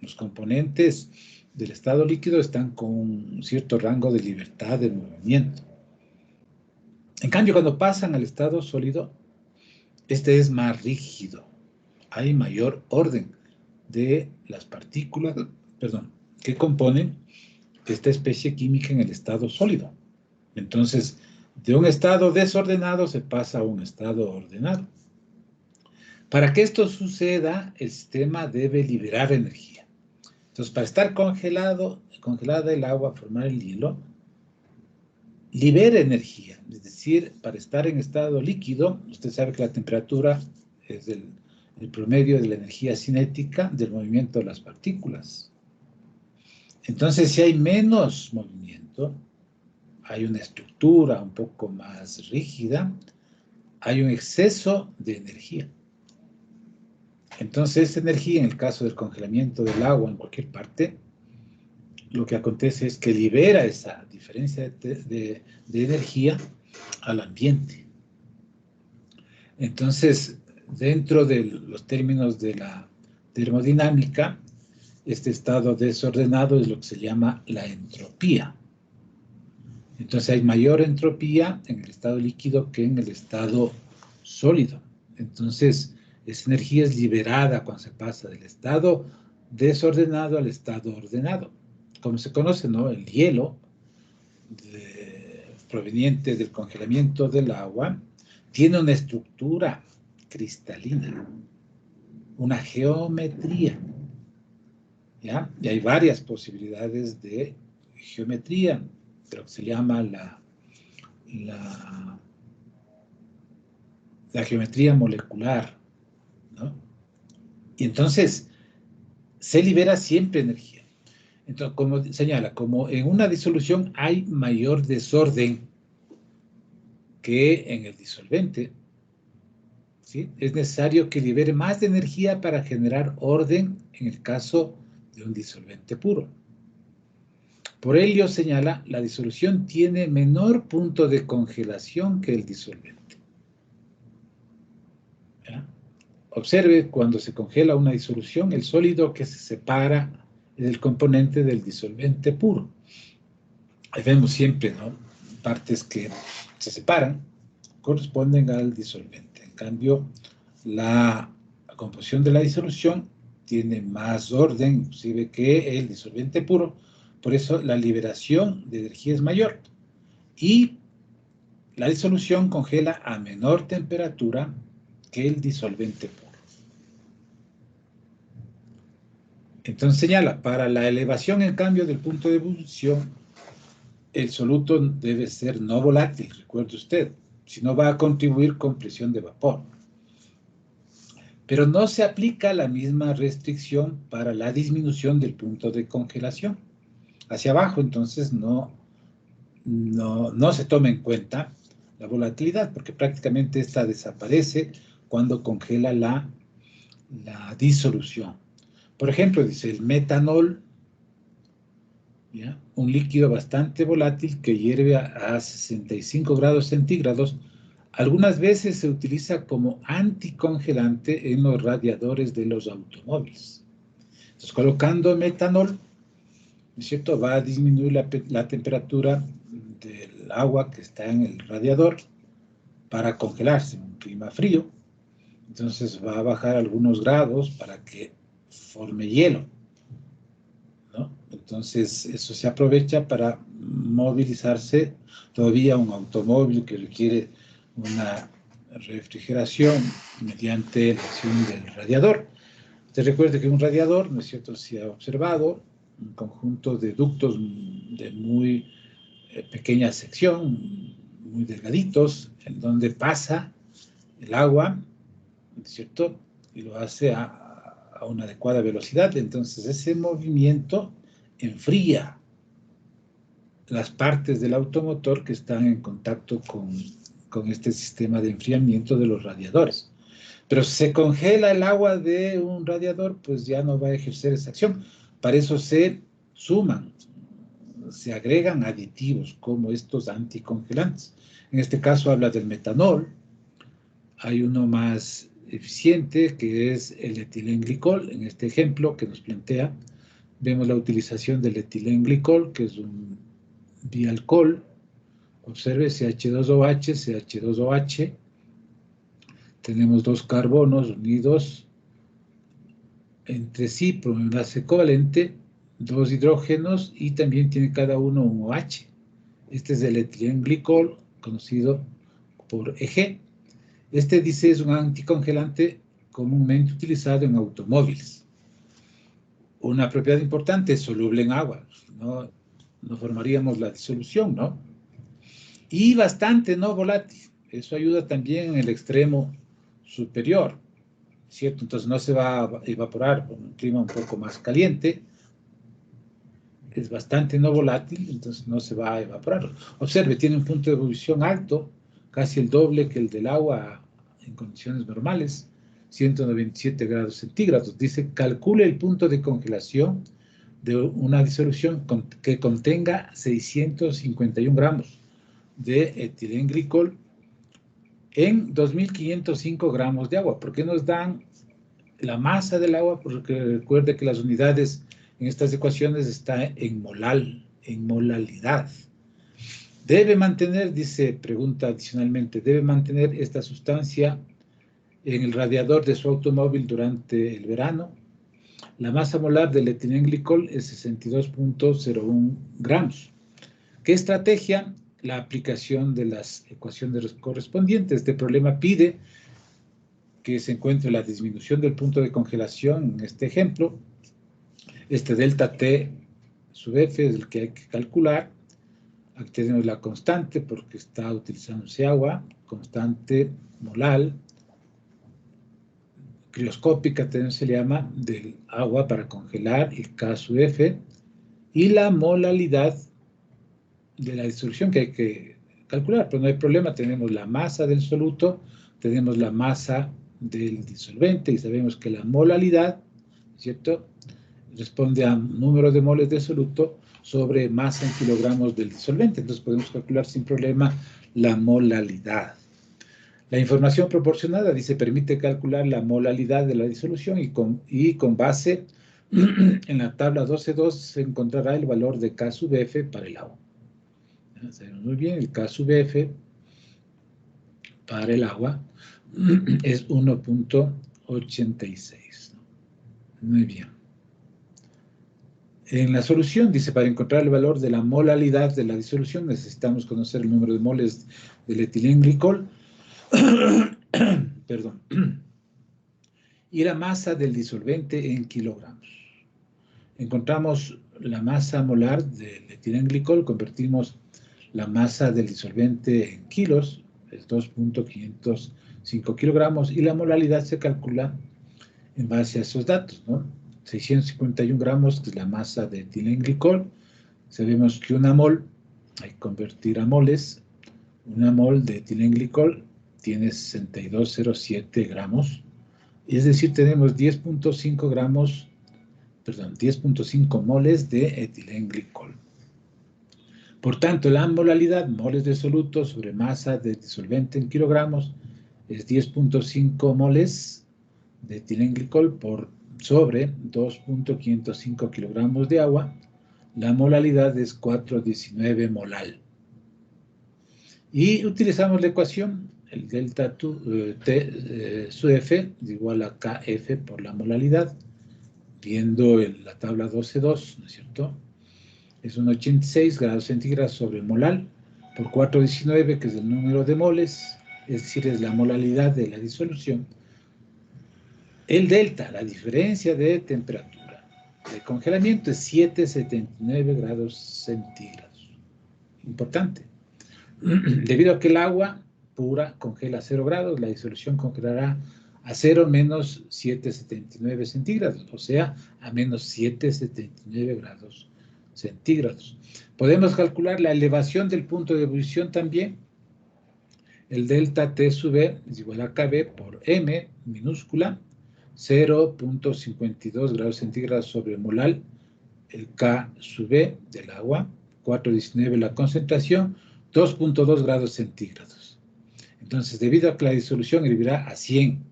A: Los componentes del estado líquido están con un cierto rango de libertad de movimiento. En cambio, cuando pasan al estado sólido, este es más rígido. Hay mayor orden de las partículas, que componen esta especie química en el estado sólido. Entonces, de un estado desordenado se pasa a un estado ordenado. Para que esto suceda, el sistema debe liberar energía. Entonces, para estar congelada el agua, formar el hielo, libera energía. Es decir, para estar en estado líquido, usted sabe que la temperatura es el promedio de la energía cinética del movimiento de las partículas. Entonces, si hay menos movimiento, hay una estructura un poco más rígida, hay un exceso de energía. Entonces, esta energía, en el caso del congelamiento del agua en cualquier parte, lo que acontece es que libera esa diferencia de energía al ambiente. Entonces, dentro de los términos de la termodinámica, este estado desordenado es lo que se llama la entropía. Entonces, hay mayor entropía en el estado líquido que en el estado sólido. Entonces, esa energía es liberada cuando se pasa del estado desordenado al estado ordenado. Como se conoce, ¿no? El hielo proveniente del congelamiento del agua tiene una estructura cristalina, una geometría, ¿ya? Y hay varias posibilidades de geometría, pero se llama la geometría molecular, ¿no? Y entonces se libera siempre energía. Entonces, como señala, como en una disolución hay mayor desorden que en el disolvente, ¿sí? Es necesario que libere más de energía para generar orden en el caso de un disolvente puro. Por ello, señala, la disolución tiene menor punto de congelación que el disolvente. ¿Ya? Observe, cuando se congela una disolución, el sólido que se separa es el componente del disolvente puro. Ahí vemos siempre, ¿no?, partes que se separan, corresponden al disolvente. En cambio, la composición de la disolución tiene más orden, inclusive, que el disolvente puro. Por eso la liberación de energía es mayor. Y la disolución congela a menor temperatura que el disolvente puro. Entonces señala, para la elevación, en cambio, del punto de ebullición, el soluto debe ser no volátil, recuerde usted, si no va a contribuir con presión de vapor. Pero no se aplica la misma restricción para la disminución del punto de congelación. Hacia abajo, entonces, no se toma en cuenta la volatilidad, porque prácticamente esta desaparece cuando congela la disolución. Por ejemplo, dice el metanol, ¿ya?, un líquido bastante volátil que hierve a 65 grados centígrados. Algunas veces se utiliza como anticongelante en los radiadores de los automóviles. Entonces, colocando metanol, ¿no es cierto?, va a disminuir la temperatura del agua que está en el radiador para congelarse en un clima frío. Entonces va a bajar algunos grados para que forme hielo, ¿no? Entonces eso se aprovecha para movilizarse todavía un automóvil que requiere una refrigeración mediante la acción del radiador. Usted recuerde que un radiador, ¿no es cierto?, se ha observado un conjunto de ductos de muy pequeña sección, muy delgaditos, en donde pasa el agua, ¿no es cierto?, y lo hace a una adecuada velocidad. Entonces ese movimiento enfría las partes del automotor que están en contacto con este sistema de enfriamiento de los radiadores. Pero si se congela el agua de un radiador, pues ya no va a ejercer esa acción. Para eso se suman, se agregan aditivos como estos anticongelantes. En este caso habla del metanol. Hay uno más eficiente que es el etilenglicol. En este ejemplo que nos plantea, vemos la utilización del etilenglicol, que es un bialcohol. Observe, CH2OH, CH2OH. Tenemos dos carbonos unidos entre sí por un enlace covalente, dos hidrógenos, y también tiene cada uno un OH. Este es el etilenglicol, conocido por EG. Este, dice, es un anticongelante comúnmente utilizado en automóviles. Una propiedad importante, es soluble en agua. No formaríamos la disolución, ¿no? Y bastante no volátil. Eso ayuda también en el extremo superior, ¿cierto? Entonces no se va a evaporar con un clima un poco más caliente. Es bastante no volátil, entonces no se va a evaporar. Observe, tiene un punto de ebullición alto, casi el doble que el del agua en condiciones normales, 197 grados centígrados. Dice, calcule el punto de congelación de una disolución que contenga 651 gramos de etilenglicol en 2.505 gramos de agua. ¿Por qué nos dan la masa del agua? Porque recuerde que las unidades en estas ecuaciones están en molalidad. Debe mantener, dice, pregunta adicionalmente, debe mantener esta sustancia en el radiador de su automóvil durante el verano. La masa molar del etilenglicol es 62.01 gramos. ¿Qué estrategia? La aplicación de las ecuaciones correspondientes. Este problema pide que se encuentre la disminución del punto de congelación en este ejemplo. Este delta T sub F es el que hay que calcular. Aquí tenemos la constante porque está utilizándose agua, constante molal, crioscópica también se le llama, del agua para congelar, y K sub F. y la molalidad de la disolución que hay que calcular, pero no hay problema, tenemos la masa del soluto, tenemos la masa del disolvente y sabemos que la molalidad, ¿cierto?, responde a número de moles de soluto sobre masa en kilogramos del disolvente. Entonces podemos calcular sin problema la molalidad. La información proporcionada, dice, permite calcular la molalidad de la disolución y con base en la tabla 12.2 se encontrará el valor de K sub F para el agua. Sabemos muy bien, el K sub F para el agua es 1.86. Muy bien. En la solución, dice, para encontrar el valor de la molalidad de la disolución necesitamos conocer el número de moles del etilenglicol perdón, y la masa del disolvente en kilogramos. Encontramos la masa molar del etilenglicol, convertimos la masa del disolvente en kilos, es 2.505 kilogramos, y la molalidad se calcula en base a esos datos, ¿no? 651 gramos, que es la masa de etilenglicol. Sabemos que una mol, hay que convertir a moles, una mol de etilenglicol tiene 62,07 gramos, es decir, tenemos 10.5 gramos, perdón, 10.5 moles de etilenglicol. Por tanto, la molalidad, moles de soluto sobre masa de disolvente en kilogramos, es 10.5 moles de etilenglicol por sobre 2.505 kilogramos de agua. La molalidad es 419 molal. Y utilizamos la ecuación, el delta T sub F es igual a KF por la molalidad, viendo la tabla 12.2, ¿no es cierto? Es un 86 grados centígrados sobre molal por 419, que es el número de moles, es decir, es la molalidad de la disolución. El delta, la diferencia de temperatura de congelamiento, es 779 grados centígrados. Importante. Debido a que el agua pura congela a 0 grados, la disolución congelará a 0 menos 779 centígrados, o sea, a menos 779 grados centígrados. Podemos calcular la elevación del punto de ebullición también. El delta T sub E es igual a KB por M minúscula, 0.52 grados centígrados sobre molal, el K sub E del agua, 419 la concentración, 2.2 grados centígrados. Entonces, debido a que la disolución hervirá a 100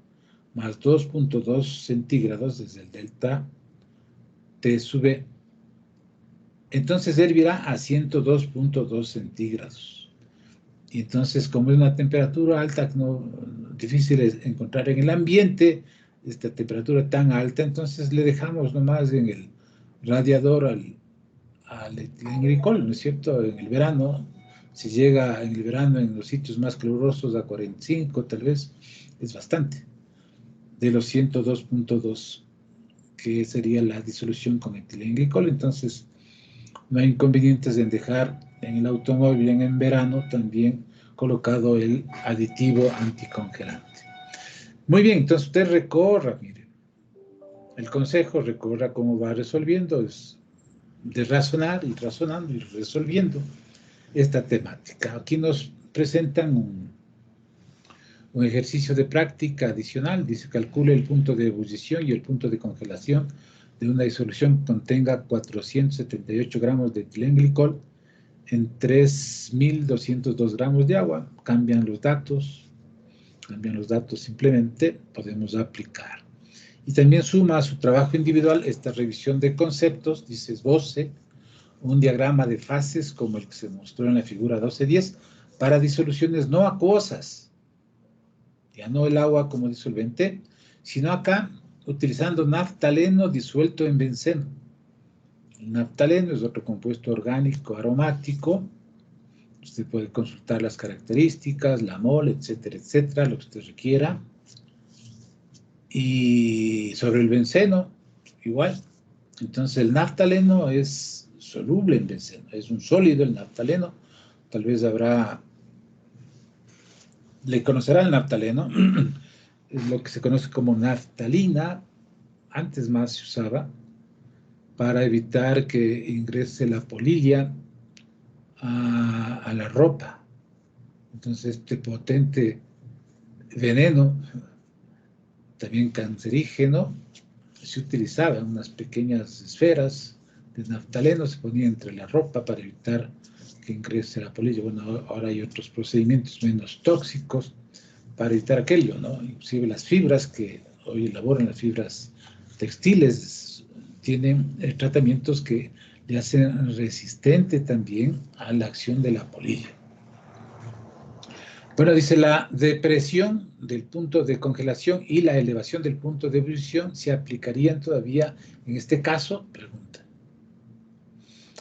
A: más 2.2 centígrados desde el delta T sub E, entonces hervirá a 102.2 centígrados. Y entonces, como es una temperatura alta, difícil es encontrar en el ambiente esta temperatura tan alta, entonces le dejamos nomás en el radiador al etilenglicol, ¿no es cierto? En el verano, si llega en el verano en los sitios más calurosos a 45, tal vez, es bastante, de los 102.2, que sería la disolución con etilenglicol. Entonces, no hay inconvenientes en dejar en el automóvil en verano también colocado el aditivo anticongelante. Muy bien, entonces usted recorra, mire, el consejo, recorra cómo va resolviendo, es de razonar y razonando y resolviendo esta temática. Aquí nos presentan un ejercicio de práctica adicional. Dice, calcule el punto de ebullición y el punto de congelación de una disolución que contenga 478 gramos de etilenglicol en 3.202 gramos de agua. Cambian los datos simplemente, podemos aplicar. Y también suma a su trabajo individual esta revisión de conceptos, dice esboce un diagrama de fases como el que se mostró en la figura 12.10 para disoluciones no acuosas, ya no el agua como disolvente, sino acá utilizando naftaleno disuelto en benceno. El naftaleno es otro compuesto orgánico aromático. Usted puede consultar las características, la mol, etcétera, etcétera, lo que usted requiera. Y sobre el benceno, igual. Entonces el naftaleno es soluble en benceno, es un sólido el naftaleno. Tal vez le conocerá el naftaleno, es lo que se conoce como naftalina, antes más se usaba, para evitar que ingrese la polilla a la ropa. Entonces, este potente veneno, también cancerígeno, se utilizaba en unas pequeñas esferas de naftaleno, se ponía entre la ropa para evitar que ingrese la polilla. Bueno, ahora hay otros procedimientos menos tóxicos para evitar aquello, ¿no? Inclusive las fibras que hoy elaboran, las fibras textiles, tienen tratamientos que le hacen resistente también a la acción de la polilla. Bueno, dice, la depresión del punto de congelación y la elevación del punto de ebullición se aplicarían todavía en este caso, pregunta.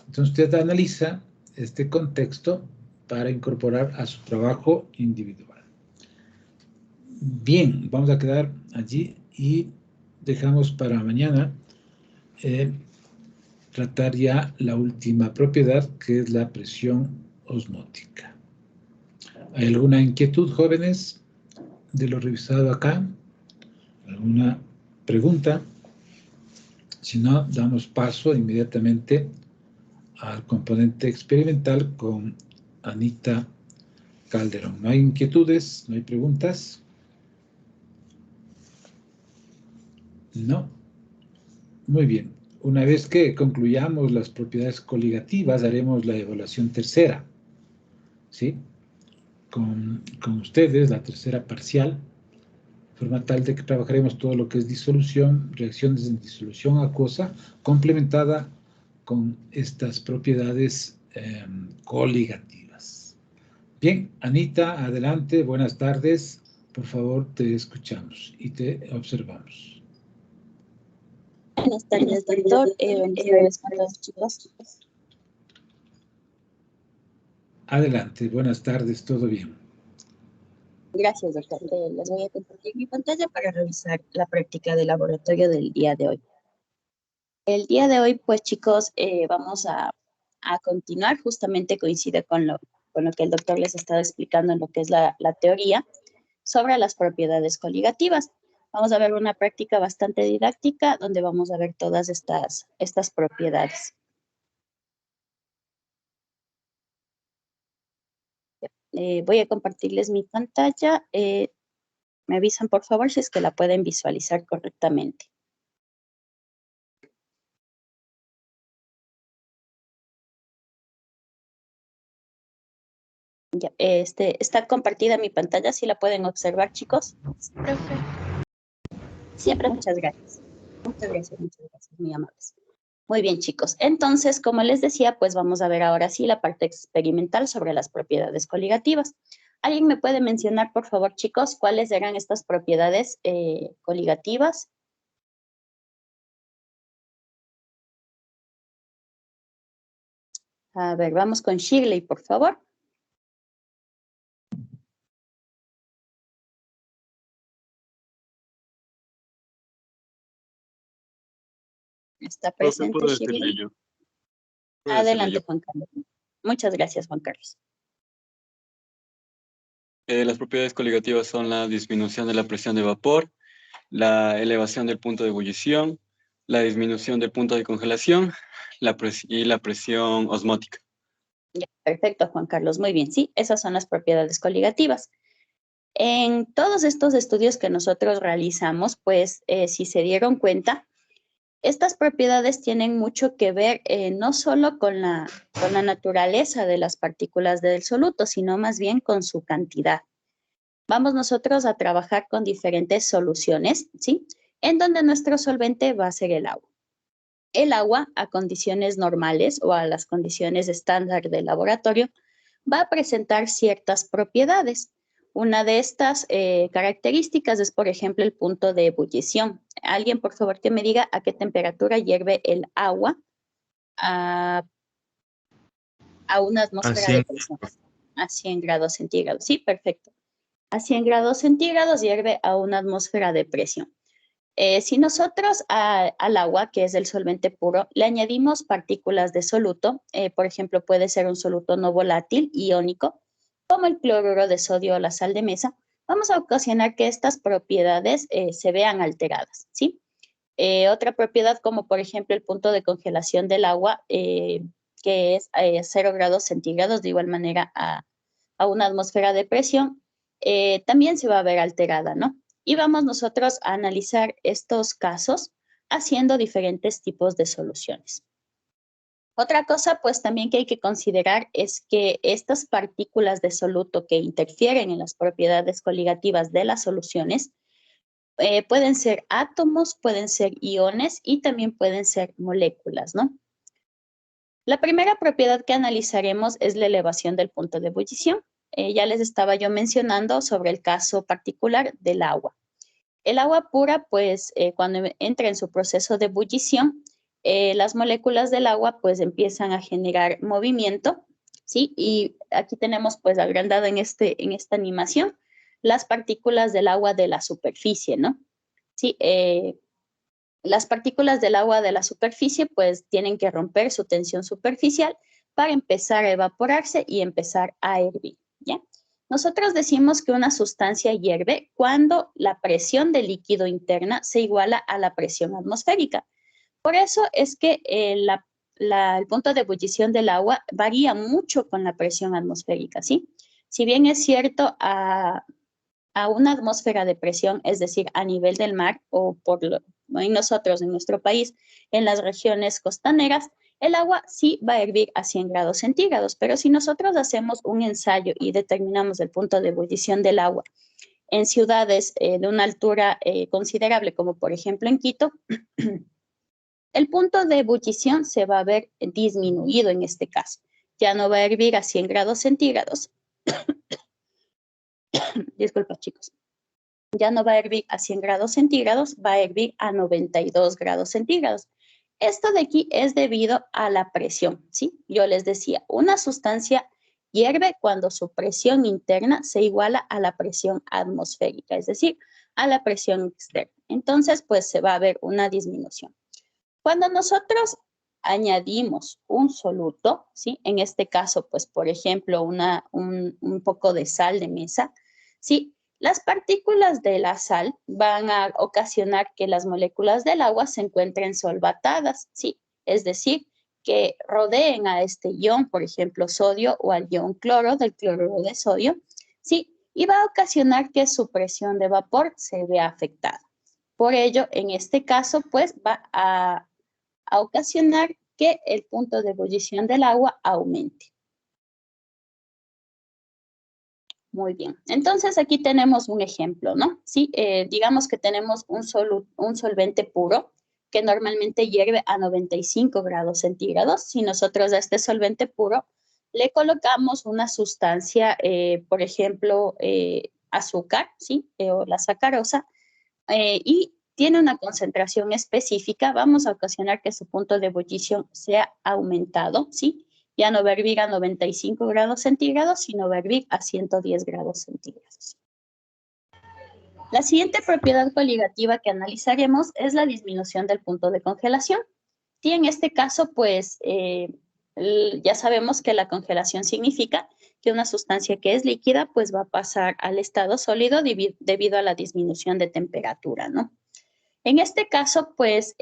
A: Entonces usted analiza este contexto para incorporar a su trabajo individual. Bien, vamos a quedar allí y dejamos para mañana tratar ya la última propiedad, que es la presión osmótica. ¿Hay alguna inquietud, jóvenes, de lo revisado acá? ¿Alguna pregunta? Si no, damos paso inmediatamente al componente experimental con Anita Calderón. ¿No hay inquietudes? ¿No hay preguntas? No. Muy bien. Una vez que concluyamos las propiedades coligativas, haremos la evaluación tercera, ¿sí? Con ustedes, la tercera parcial, de forma tal de que trabajaremos todo lo que es disolución, reacciones en disolución acuosa, complementada con estas propiedades coligativas. Bien, Anita, adelante, buenas tardes. Por favor, te escuchamos y te observamos.
C: Buenas tardes, doctor. Bendiciones para todos, chicos.
A: Adelante, buenas tardes, todo bien.
C: Gracias, doctor. Les voy a compartir mi pantalla para revisar la práctica de laboratorio del día de hoy. El día de hoy, pues, chicos, vamos a continuar. Justamente coincide con lo que el doctor les estaba explicando en lo que es la teoría sobre las propiedades coligativas. Vamos a ver una práctica bastante didáctica donde vamos a ver todas estas propiedades. Voy a compartirles mi pantalla. Me avisan, por favor, si es que la pueden visualizar correctamente. Ya, está compartida mi pantalla, ¿sí la pueden observar, chicos? Siempre, muchas gracias. Muchas gracias, muy amables. Muy bien, chicos. Entonces, como les decía, pues vamos a ver ahora sí la parte experimental sobre las propiedades coligativas. ¿Alguien me puede mencionar, por favor, chicos, cuáles eran estas propiedades coligativas? A ver, vamos con Shirley, por favor. Está presente Shirley. Adelante, Juan Carlos. Muchas gracias, Juan Carlos.
B: Las propiedades coligativas son la disminución de la presión de vapor, la elevación del punto de ebullición, la disminución del punto de congelación y la presión osmótica.
C: Ya, perfecto, Juan Carlos. Muy bien, sí, esas son las propiedades coligativas. En todos estos estudios que nosotros realizamos, pues, si se dieron cuenta, estas propiedades tienen mucho que ver no solo con la naturaleza de las partículas del soluto, sino más bien con su cantidad. Vamos nosotros a trabajar con diferentes soluciones, ¿sí? En donde nuestro solvente va a ser el agua. El agua, a condiciones normales o a las condiciones estándar del laboratorio, va a presentar ciertas propiedades. Una de estas características es, por ejemplo, el punto de ebullición. Alguien, por favor, que me diga a qué temperatura hierve el agua a una atmósfera de presión. A 100 grados centígrados. Sí, perfecto. A 100 grados centígrados hierve a una atmósfera de presión. Si nosotros al agua, que es el solvente puro, le añadimos partículas de soluto, por ejemplo, puede ser un soluto no volátil, iónico, como el cloruro de sodio o la sal de mesa, vamos a ocasionar que estas propiedades se vean alteradas, ¿sí? Otra propiedad como por ejemplo el punto de congelación del agua, que es 0 grados centígrados, de igual manera a una atmósfera de presión, también se va a ver alterada, ¿no? Y vamos nosotros a analizar estos casos haciendo diferentes tipos de soluciones. Otra cosa, pues también que hay que considerar es que estas partículas de soluto que interfieren en las propiedades coligativas de las soluciones pueden ser átomos, pueden ser iones y también pueden ser moléculas, ¿no? La primera propiedad que analizaremos es la elevación del punto de ebullición. Ya les estaba yo mencionando sobre el caso particular del agua. El agua pura, pues, cuando entra en su proceso de ebullición, las moléculas del agua, pues, empiezan a generar movimiento, ¿sí? Y aquí tenemos, pues, agrandado en esta animación, las partículas del agua de la superficie, ¿no? Sí, las partículas del agua de la superficie, pues, tienen que romper su tensión superficial para empezar a evaporarse y empezar a hervir, ¿ya? Nosotros decimos que una sustancia hierve cuando la presión del líquido interna se iguala a la presión atmosférica. Por eso es que el punto de ebullición del agua varía mucho con la presión atmosférica, ¿sí? Si bien es cierto, a una atmósfera de presión, es decir, a nivel del mar o en nosotros, en nuestro país, en las regiones costaneras, el agua sí va a hervir a 100 grados centígrados, pero si nosotros hacemos un ensayo y determinamos el punto de ebullición del agua en ciudades de una altura considerable, como por ejemplo en Quito, el punto de ebullición se va a ver disminuido en este caso. Ya no va a hervir a 100 grados centígrados. Disculpa, chicos. Ya no va a hervir a 100 grados centígrados, va a hervir a 92 grados centígrados. Esto de aquí es debido a la presión, ¿sí? Yo les decía, una sustancia hierve cuando su presión interna se iguala a la presión atmosférica, es decir, a la presión externa. Entonces, pues se va a ver una disminución. Cuando nosotros añadimos un soluto, ¿sí? En este caso, pues, por ejemplo, un poco de sal de mesa, ¿sí? Las partículas de la sal van a ocasionar que las moléculas del agua se encuentren solvatadas, ¿sí? Es decir, que rodeen a este ion, por ejemplo, sodio o al ion cloro, del cloruro de sodio, ¿sí? Y va a ocasionar que su presión de vapor se vea afectada. Por ello, en este caso, pues, va a ocasionar que el punto de ebullición del agua aumente. Muy bien. Entonces, aquí tenemos un ejemplo, ¿no? Sí, digamos que tenemos un solvente puro que normalmente hierve a 95 grados centígrados. Si nosotros a este solvente puro le colocamos una sustancia, por ejemplo, azúcar, ¿sí? O la sacarosa, y tiene una concentración específica, vamos a ocasionar que su punto de ebullición sea aumentado, ¿sí? Ya no va a hervir a 95 grados centígrados, sino va a hervir a 110 grados centígrados. La siguiente propiedad coligativa que analizaremos es la disminución del punto de congelación. Y en este caso, pues, ya sabemos que la congelación significa que una sustancia que es líquida, pues va a pasar al estado sólido debido a la disminución de temperatura, ¿no? En este caso, pues,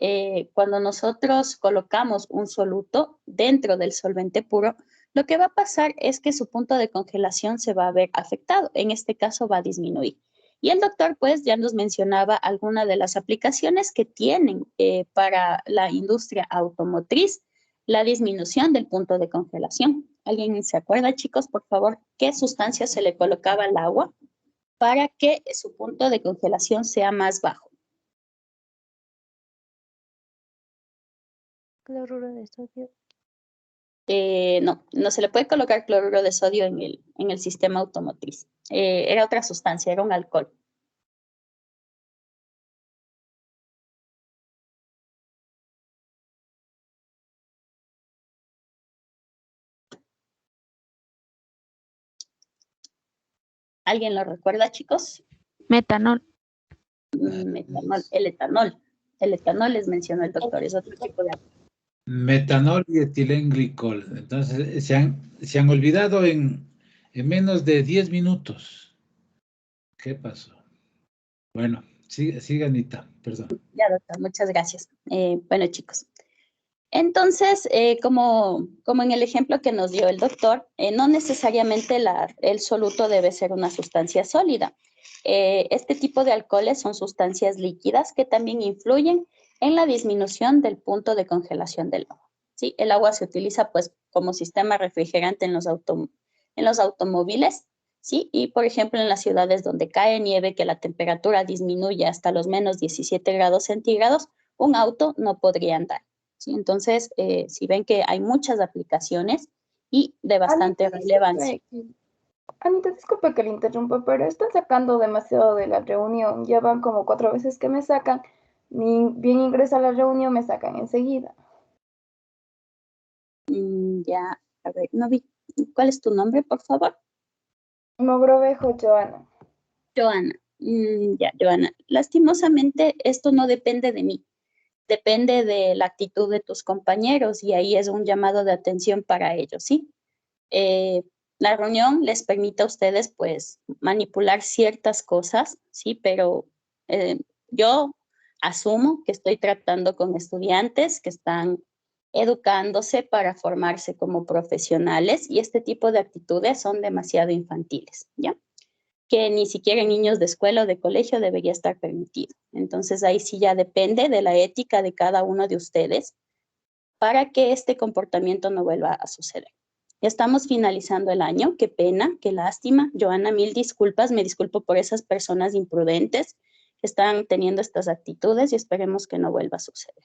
C: cuando nosotros colocamos un soluto dentro del solvente puro, lo que va a pasar es que su punto de congelación se va a ver afectado. En este caso, va a disminuir. Y el doctor, pues, ya nos mencionaba algunas de las aplicaciones que tienen para la industria automotriz la disminución del punto de congelación. ¿Alguien se acuerda, chicos, por favor, qué sustancia se le colocaba al agua para que su punto de congelación sea más bajo?
D: Cloruro de sodio.
C: No se le puede colocar cloruro de sodio en el sistema automotriz. Era otra sustancia, era un alcohol. ¿Alguien lo recuerda, chicos?
D: Metanol.
C: Metanol, el etanol. El etanol les mencionó el doctor, es otro tipo de alcohol.
A: Metanol y etilenglicol. Entonces, se han olvidado en menos de 10 minutos. ¿Qué pasó? Bueno, Siga, Anita, perdón.
C: Ya, doctor, muchas gracias. Bueno, chicos. Entonces, como en el ejemplo que nos dio el doctor, no necesariamente el soluto debe ser una sustancia sólida. Este tipo de alcoholes son sustancias líquidas que también influyen en la disminución del punto de congelación del agua. ¿Sí? El agua se utiliza pues como sistema refrigerante en los automóviles, ¿sí? Y por ejemplo en las ciudades donde cae nieve, que la temperatura disminuye hasta los menos 17 grados centígrados, un auto no podría andar. ¿Sí? Entonces, si ven que hay muchas aplicaciones y de bastante relevancia.
E: Anita, disculpe que le interrumpa, pero están sacando demasiado de la reunión. Ya van como 4 veces que me sacan. Ni bien ingreso a la reunión, me sacan enseguida.
C: Ya, a ver, no vi. ¿Cuál es tu nombre, por favor?
E: Mogrovejo, Joana.
C: Joana. Ya, Joana. Lastimosamente, esto no depende de mí. Depende de la actitud de tus compañeros y ahí es un llamado de atención para ellos, ¿sí? La reunión les permite a ustedes, pues, manipular ciertas cosas, ¿sí? Pero yo asumo que estoy tratando con estudiantes que están educándose para formarse como profesionales y este tipo de actitudes son demasiado infantiles, ¿ya? Que ni siquiera en niños de escuela o de colegio debería estar permitido. Entonces ahí sí ya depende de la ética de cada uno de ustedes para que este comportamiento no vuelva a suceder. Ya estamos finalizando el año, qué pena, qué lástima. Joana, mil disculpas, me disculpo por esas personas imprudentes que están teniendo estas actitudes y esperemos que no vuelva a suceder.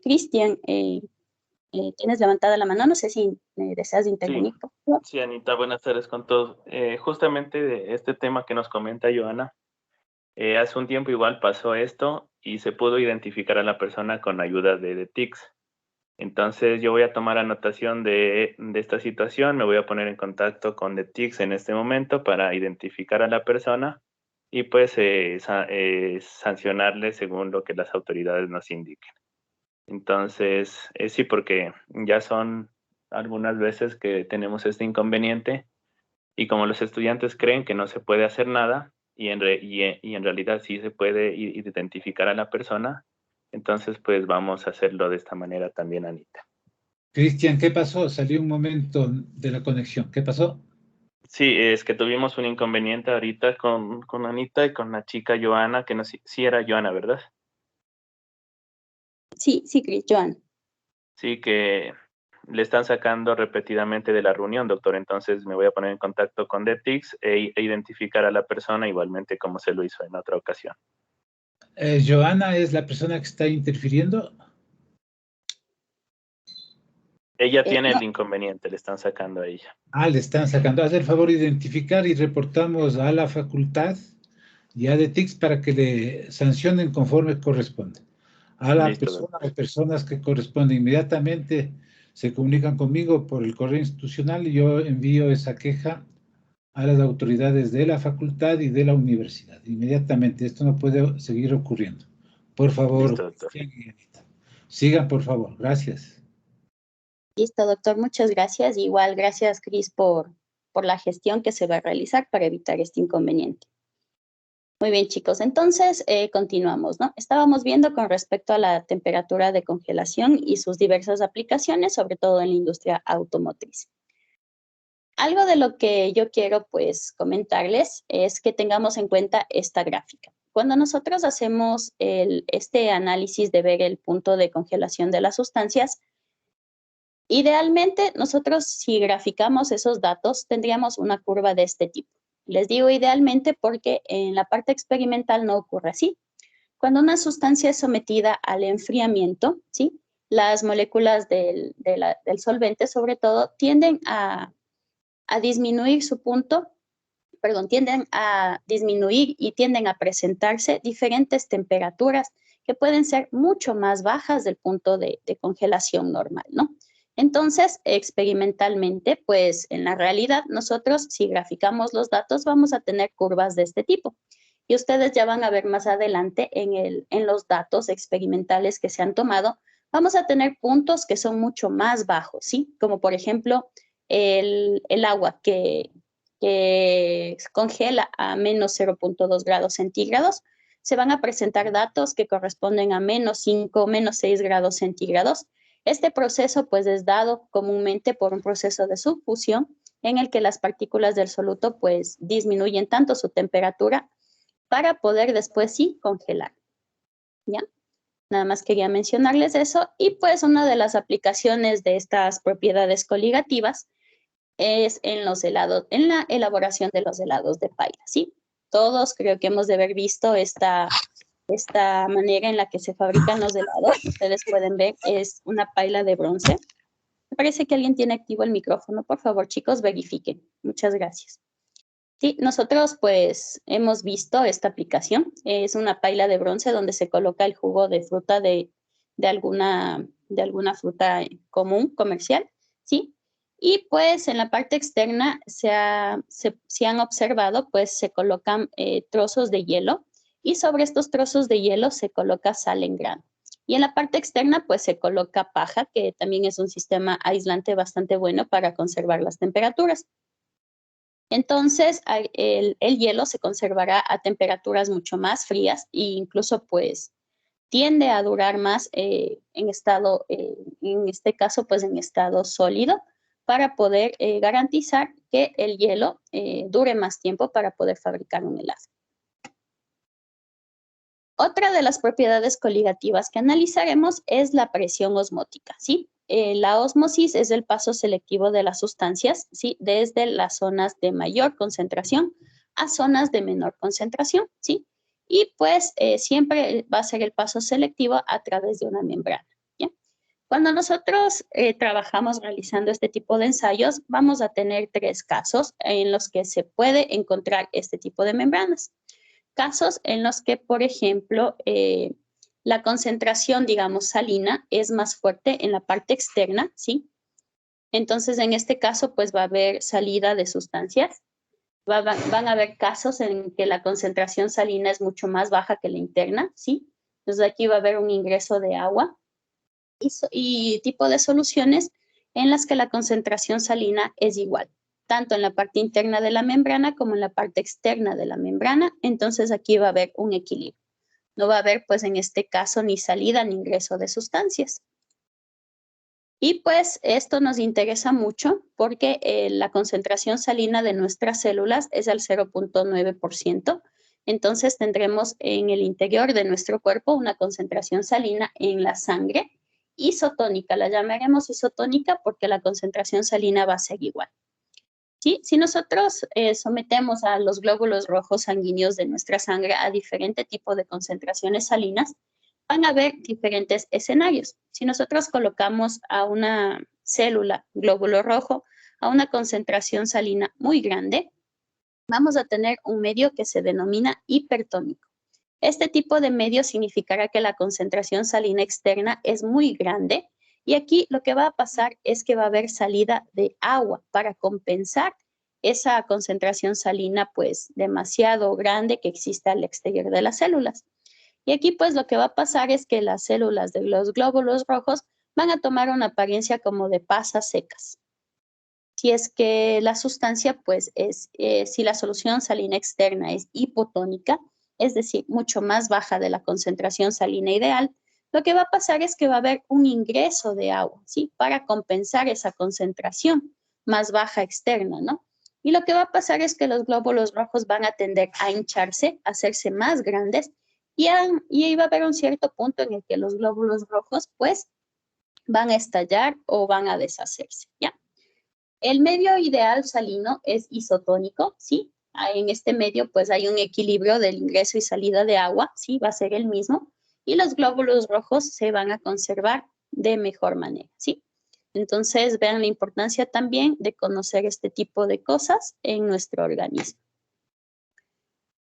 C: Cristian, tienes levantada la mano, no sé si deseas intervenir.
F: Sí, sí, Anita, buenas tardes con todos. Justamente de este tema que nos comenta Joana, hace un tiempo igual pasó esto y se pudo identificar a la persona con ayuda de TICS. Entonces yo voy a tomar anotación de esta situación, me voy a poner en contacto con The TICS en este momento para identificar a la persona y pues sancionarle según lo que las autoridades nos indiquen. Entonces, sí, porque ya son algunas veces que tenemos este inconveniente y como los estudiantes creen que no se puede hacer nada y en realidad sí se puede identificar a la persona, entonces pues vamos a hacerlo de esta manera también, Anita.
A: Cristian, ¿qué pasó? Salió un momento de la conexión. ¿Qué pasó?
F: Sí, es que tuvimos un inconveniente ahorita con Anita y con la chica Joana, que no, sí era Joana, ¿verdad?
C: Sí, Cris, Joana.
F: Sí, que le están sacando repetidamente de la reunión, doctor. Entonces me voy a poner en contacto con DETICS e identificar a la persona igualmente como se lo hizo en otra ocasión.
A: ¿Joana es la persona que está interfiriendo?
F: Ella tiene el inconveniente, le están sacando a ella.
A: Le están sacando. Haz el favor de identificar y reportamos a la facultad y a DETICS para que le sancionen conforme corresponde. A la persona o personas que corresponden inmediatamente se comunican conmigo por el correo institucional y yo envío esa queja a las autoridades de la facultad y de la universidad. Inmediatamente, esto no puede seguir ocurriendo. Por favor, sigan, por favor. Gracias.
C: Listo, doctor, muchas gracias. Igual, gracias, Cris, por la gestión que se va a realizar para evitar este inconveniente. Muy bien, chicos, entonces continuamos, ¿no? Estábamos viendo con respecto a la temperatura de congelación y sus diversas aplicaciones, sobre todo en la industria automotriz. Algo de lo que yo quiero, pues, comentarles es que tengamos en cuenta esta gráfica. Cuando nosotros hacemos este análisis de ver el punto de congelación de las sustancias, idealmente, nosotros si graficamos esos datos, tendríamos una curva de este tipo. Les digo idealmente porque en la parte experimental no ocurre así. Cuando una sustancia es sometida al enfriamiento, ¿sí? Las moléculas del solvente, sobre todo, tienden a disminuir su punto, tienden a disminuir y tienden a presentarse diferentes temperaturas que pueden ser mucho más bajas del punto de congelación normal, ¿no? Entonces, experimentalmente, pues en la realidad, nosotros si graficamos los datos vamos a tener curvas de este tipo. Y ustedes ya van a ver más adelante en los datos experimentales que se han tomado, vamos a tener puntos que son mucho más bajos, ¿sí? Como por ejemplo, el agua que que congela a menos 0.2 grados centígrados, se van a presentar datos que corresponden a menos 5, menos 6 grados centígrados. Este proceso pues es dado comúnmente por un proceso de subfusión en el que las partículas del soluto pues disminuyen tanto su temperatura para poder después sí congelar. ¿Ya? Nada más quería mencionarles eso. Y pues una de las aplicaciones de estas propiedades coligativas es en los helados, en la elaboración de los helados de paila, ¿sí? Todos creo que hemos de haber visto esta manera en la que se fabrican los helados. Ustedes pueden ver, es una paila de bronce. Me parece que alguien tiene activo el micrófono. Por favor, chicos, verifiquen. Muchas gracias. Sí, nosotros pues hemos visto esta aplicación. Es una paila de bronce donde se coloca el jugo de fruta de alguna fruta común, comercial, ¿sí? Y pues en la parte externa se han observado, pues se colocan trozos de hielo y sobre estos trozos de hielo se coloca sal en grano. Y en la parte externa pues se coloca paja, que también es un sistema aislante bastante bueno para conservar las temperaturas. Entonces, el hielo se conservará a temperaturas mucho más frías e incluso, pues, tiende a durar más en este caso, pues, en estado sólido para poder garantizar que el hielo dure más tiempo para poder fabricar un helado. Otra de las propiedades coligativas que analizaremos es la presión osmótica, ¿sí? La ósmosis es el paso selectivo de las sustancias, ¿sí? Desde las zonas de mayor concentración a zonas de menor concentración, ¿sí? Y pues siempre va a ser el paso selectivo a través de una membrana, ¿ya? Cuando nosotros trabajamos realizando este tipo de ensayos, vamos a tener 3 casos en los que se puede encontrar este tipo de membranas. Casos en los que, por ejemplo, la concentración, digamos, salina es más fuerte en la parte externa, ¿sí? Entonces, en este caso, pues va a haber salida de sustancias. Van a haber casos en que la concentración salina es mucho más baja que la interna, ¿sí? Entonces, aquí va a haber un ingreso de agua y tipo de soluciones en las que la concentración salina es igual, tanto en la parte interna de la membrana como en la parte externa de la membrana. Entonces, aquí va a haber un equilibrio. No va a haber, pues, en este caso, ni salida ni ingreso de sustancias. Y, pues, esto nos interesa mucho porque la concentración salina de nuestras células es al 0.9%. Entonces, tendremos en el interior de nuestro cuerpo una concentración salina en la sangre isotónica. La llamaremos isotónica porque la concentración salina va a ser igual. ¿Sí? Si nosotros sometemos a los glóbulos rojos sanguíneos de nuestra sangre a diferente tipo de concentraciones salinas, van a haber diferentes escenarios. Si nosotros colocamos a una célula, glóbulo rojo, a una concentración salina muy grande, vamos a tener un medio que se denomina hipertónico. Este tipo de medio significará que la concentración salina externa es muy grande y aquí lo que va a pasar es que va a haber salida de agua para compensar esa concentración salina pues demasiado grande que existe al exterior de las células. Y aquí pues lo que va a pasar es que las células de los glóbulos rojos van a tomar una apariencia como de pasas secas. Si es que la sustancia pues si la solución salina externa es hipotónica, es decir, mucho más baja de la concentración salina ideal, lo que va a pasar es que va a haber un ingreso de agua, ¿sí? Para compensar esa concentración más baja externa, ¿no? Y lo que va a pasar es que los glóbulos rojos van a tender a hincharse, a hacerse más grandes, y ahí va a haber un cierto punto en el que los glóbulos rojos, pues, van a estallar o van a deshacerse, ¿ya? El medio ideal salino es isotónico, ¿sí? En este medio, pues, hay un equilibrio del ingreso y salida de agua, ¿sí? Va a ser el mismo. Y los glóbulos rojos se van a conservar de mejor manera, ¿sí? Entonces, vean la importancia también de conocer este tipo de cosas en nuestro organismo.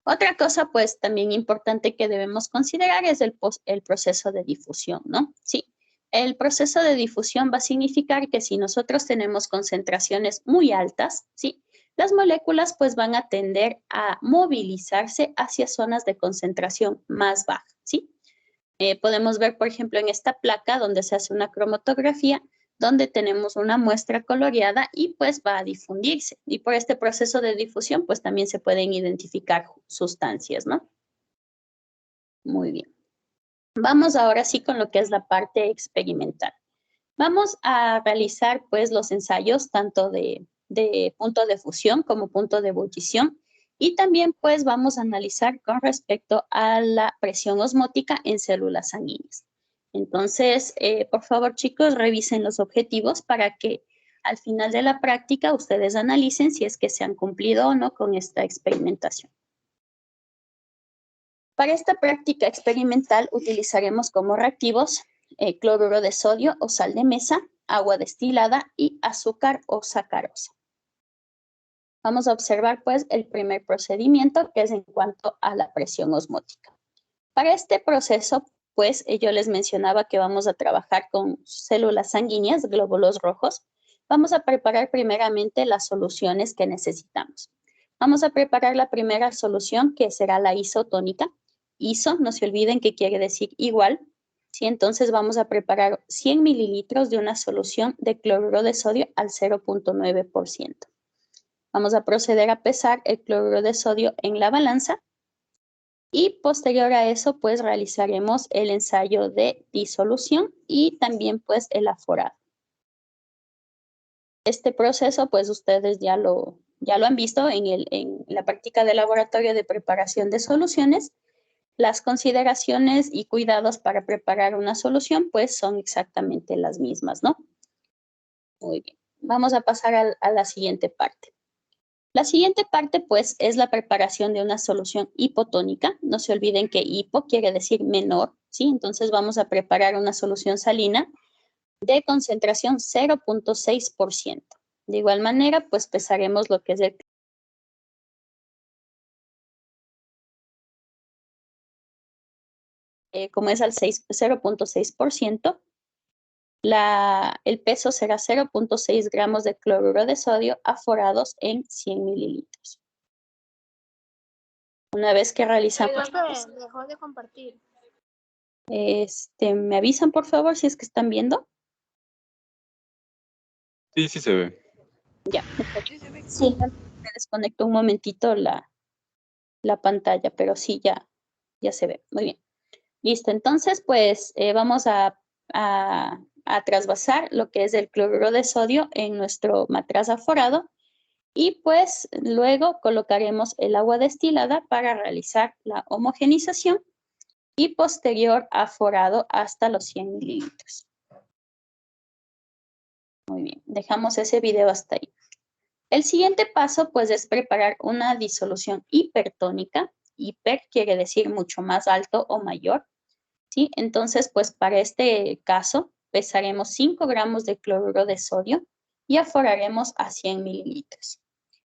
C: Otra cosa, pues, también importante que debemos considerar es el proceso de difusión, ¿no? Sí. El proceso de difusión va a significar que si nosotros tenemos concentraciones muy altas, ¿sí? Las moléculas pues van a tender a movilizarse hacia zonas de concentración más baja, ¿sí? Podemos ver, por ejemplo, en esta placa donde se hace una cromatografía, donde tenemos una muestra coloreada y pues va a difundirse. Y por este proceso de difusión, pues también se pueden identificar sustancias, ¿no? Muy bien. Vamos ahora sí con lo que es la parte experimental. Vamos a realizar pues los ensayos tanto de punto de fusión como punto de ebullición y también pues vamos a analizar con respecto a la presión osmótica en células sanguíneas. Entonces, por favor chicos, revisen los objetivos para que al final de la práctica ustedes analicen si es que se han cumplido o no con esta experimentación. Para esta práctica experimental utilizaremos como reactivos cloruro de sodio o sal de mesa, agua destilada y azúcar o sacarosa. Vamos a observar pues el primer procedimiento que es en cuanto a la presión osmótica. Para este proceso pues yo les mencionaba que vamos a trabajar con células sanguíneas, glóbulos rojos. Vamos a preparar primeramente las soluciones que necesitamos. Vamos a preparar la primera solución que será la isotónica. Iso, no se olviden que quiere decir igual. ¿Sí? Entonces vamos a preparar 100 mililitros de una solución de cloruro de sodio al 0.9%. Vamos a proceder a pesar el cloruro de sodio en la balanza y posterior a eso pues realizaremos el ensayo de disolución y también pues el aforado. Este proceso pues ustedes ya lo han visto en la práctica de laboratorio de preparación de soluciones. Las consideraciones y cuidados para preparar una solución pues son exactamente las mismas, ¿no? Muy bien, vamos a pasar a la siguiente parte. La siguiente parte pues es la preparación de una solución hipotónica. No se olviden que hipo quiere decir menor, ¿sí? Entonces vamos a preparar una solución salina de concentración 0.6%. De igual manera pues pesaremos lo que es el como es al 0.6%, el peso será 0.6 gramos de cloruro de sodio aforados en 100 mililitros. Una vez que realizamos...
G: Dejó de compartir.
C: ¿Me avisan por favor si es que están viendo?
B: Sí, sí se ve.
C: Ya. Sí, me desconecto un momentito la pantalla, pero sí, ya se ve. Muy bien. Listo, entonces pues vamos a trasvasar lo que es el cloruro de sodio en nuestro matraz aforado y pues luego colocaremos el agua destilada para realizar la homogenización y posterior aforado hasta los 100 mililitros. Muy bien, dejamos ese video hasta ahí. El siguiente paso pues es preparar una disolución hipertónica. Hiper quiere decir mucho más alto o mayor. ¿Sí? Entonces, pues para este caso, pesaremos 5 gramos de cloruro de sodio y aforaremos a 100 mililitros.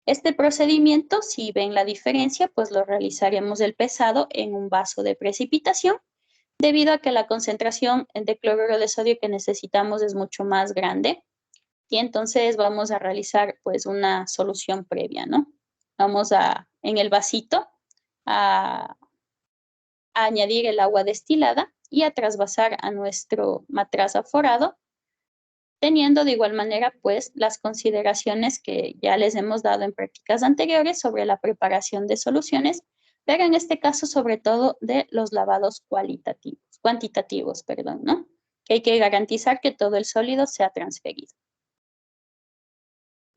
C: Este procedimiento, si ven la diferencia, pues lo realizaremos el pesado en un vaso de precipitación, debido a que la concentración de cloruro de sodio que necesitamos es mucho más grande. Y entonces vamos a realizar pues una solución previa, ¿no? Vamos en el vasito, a añadir el agua destilada y a trasvasar a nuestro matraz aforado, teniendo de igual manera pues las consideraciones que ya les hemos dado en prácticas anteriores sobre la preparación de soluciones, pero en este caso sobre todo de los lavados cuantitativos, ¿no? Que hay que garantizar que todo el sólido sea transferido.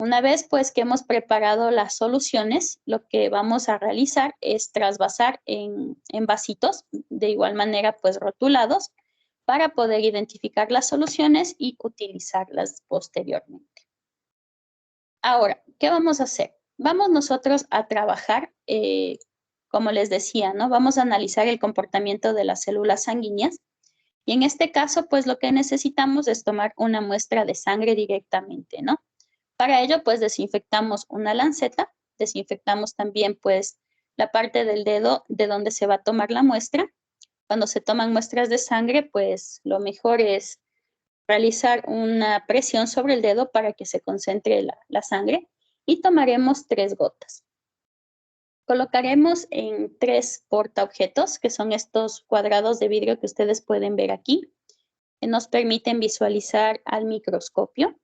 C: Una vez pues que hemos preparado las soluciones, lo que vamos a realizar es trasvasar en vasitos, de igual manera pues rotulados, para poder identificar las soluciones y utilizarlas posteriormente. Ahora, ¿qué vamos a hacer? Vamos nosotros a trabajar, como les decía, ¿no? Vamos a analizar el comportamiento de las células sanguíneas y en este caso pues lo que necesitamos es tomar una muestra de sangre directamente, ¿no? Para ello, pues desinfectamos una lanceta, desinfectamos también pues la parte del dedo de donde se va a tomar la muestra. Cuando se toman muestras de sangre, pues lo mejor es realizar una presión sobre el dedo para que se concentre la sangre y tomaremos 3 gotas. Colocaremos en 3 portaobjetos, que son estos cuadrados de vidrio que ustedes pueden ver aquí. nos permiten visualizar al microscopio.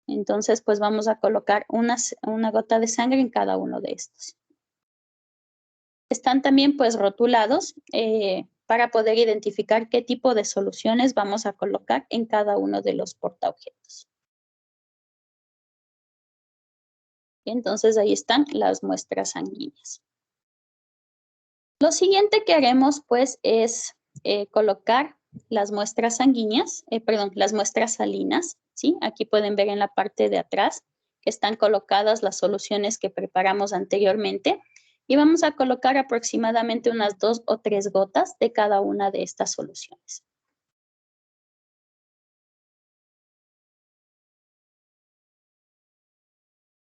C: Entonces, pues vamos a colocar una gota de sangre en cada uno de estos. Están también pues rotulados para poder identificar qué tipo de soluciones vamos a colocar en cada uno de los portaobjetos. Entonces ahí están las muestras sanguíneas. Lo siguiente que haremos pues es colocar las muestras sanguíneas, las muestras salinas, ¿sí? Aquí pueden ver en la parte de atrás que están colocadas las soluciones que preparamos anteriormente y vamos a colocar aproximadamente unas 2 o 3 gotas de cada una de estas soluciones.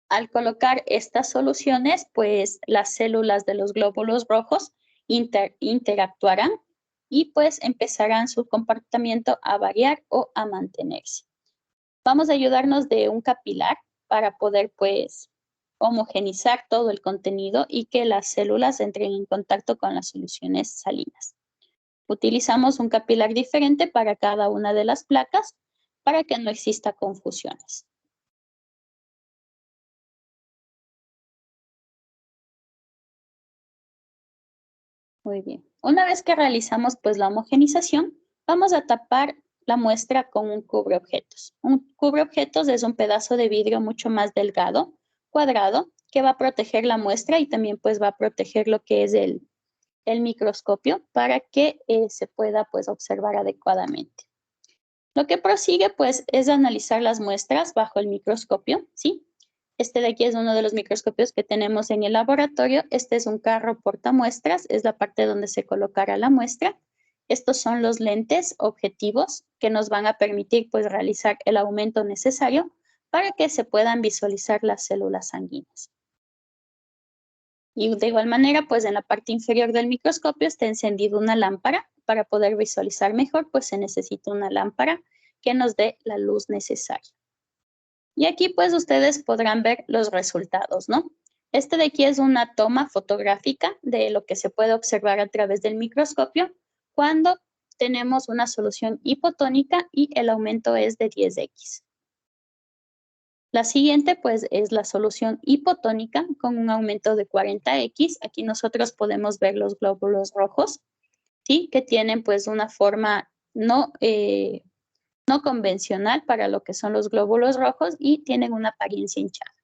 C: Al colocar estas soluciones, pues las células de los glóbulos rojos interactuarán y pues empezarán su comportamiento a variar o a mantenerse. Vamos a ayudarnos de un capilar para poder pues homogenizar todo el contenido y que las células entren en contacto con las soluciones salinas. Utilizamos un capilar diferente para cada una de las placas para que no exista confusiones. Muy bien. Una vez que realizamos pues la homogenización, vamos a tapar la muestra con un cubreobjetos. Un cubreobjetos es un pedazo de vidrio mucho más delgado, cuadrado, que va a proteger la muestra y también pues va a proteger lo que es el microscopio para que se pueda pues observar adecuadamente. Lo que prosigue pues es analizar las muestras bajo el microscopio, ¿sí? Este de aquí es uno de los microscopios que tenemos en el laboratorio. Este es un carro portamuestras, es la parte donde se colocará la muestra. Estos son los lentes objetivos que nos van a permitir pues realizar el aumento necesario para que se puedan visualizar las células sanguíneas. Y de igual manera, pues en la parte inferior del microscopio está encendida una lámpara. Para poder visualizar mejor, pues se necesita una lámpara que nos dé la luz necesaria. Y aquí pues ustedes podrán ver los resultados, ¿no? Este de aquí es una toma fotográfica de lo que se puede observar a través del microscopio cuando tenemos una solución hipotónica y el aumento es de 10x. La siguiente pues es la solución hipotónica con un aumento de 40x. Aquí nosotros podemos ver los glóbulos rojos, ¿sí? Que tienen pues una forma no convencional para lo que son los glóbulos rojos y tienen una apariencia hinchada.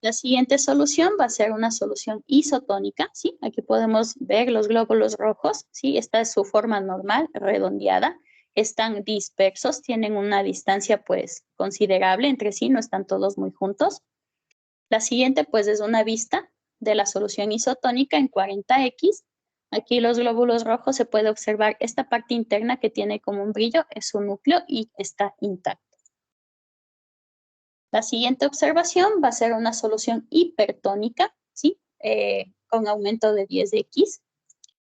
C: La siguiente solución va a ser una solución isotónica, ¿sí? Aquí podemos ver los glóbulos rojos, ¿sí? Esta es su forma normal, redondeada. Están dispersos, tienen una distancia pues considerable entre sí, no están todos muy juntos. La siguiente pues es una vista de la solución isotónica en 40x. Aquí los glóbulos rojos se puede observar esta parte interna que tiene como un brillo, es su núcleo y está intacto. La siguiente observación va a ser una solución hipertónica, ¿sí? Con aumento de 10x.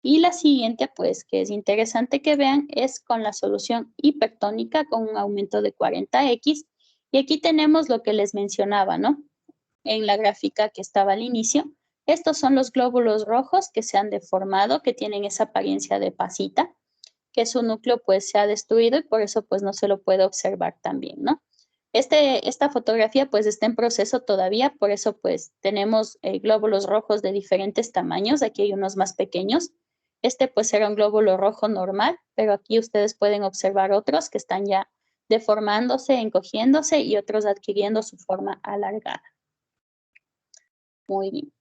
C: Y la siguiente, pues, que es interesante que vean, es con la solución hipertónica con un aumento de 40x. Y aquí tenemos lo que les mencionaba, ¿no? En la gráfica que estaba al inicio. Estos son los glóbulos rojos que se han deformado, que tienen esa apariencia de pasita, que su núcleo pues se ha destruido y por eso pues no se lo puede observar tan bien, ¿no? Esta fotografía pues está en proceso todavía, por eso pues tenemos glóbulos rojos de diferentes tamaños. Aquí hay unos más pequeños. Este pues era un glóbulo rojo normal, pero aquí ustedes pueden observar otros que están ya deformándose, encogiéndose y otros adquiriendo su forma alargada. Muy bien.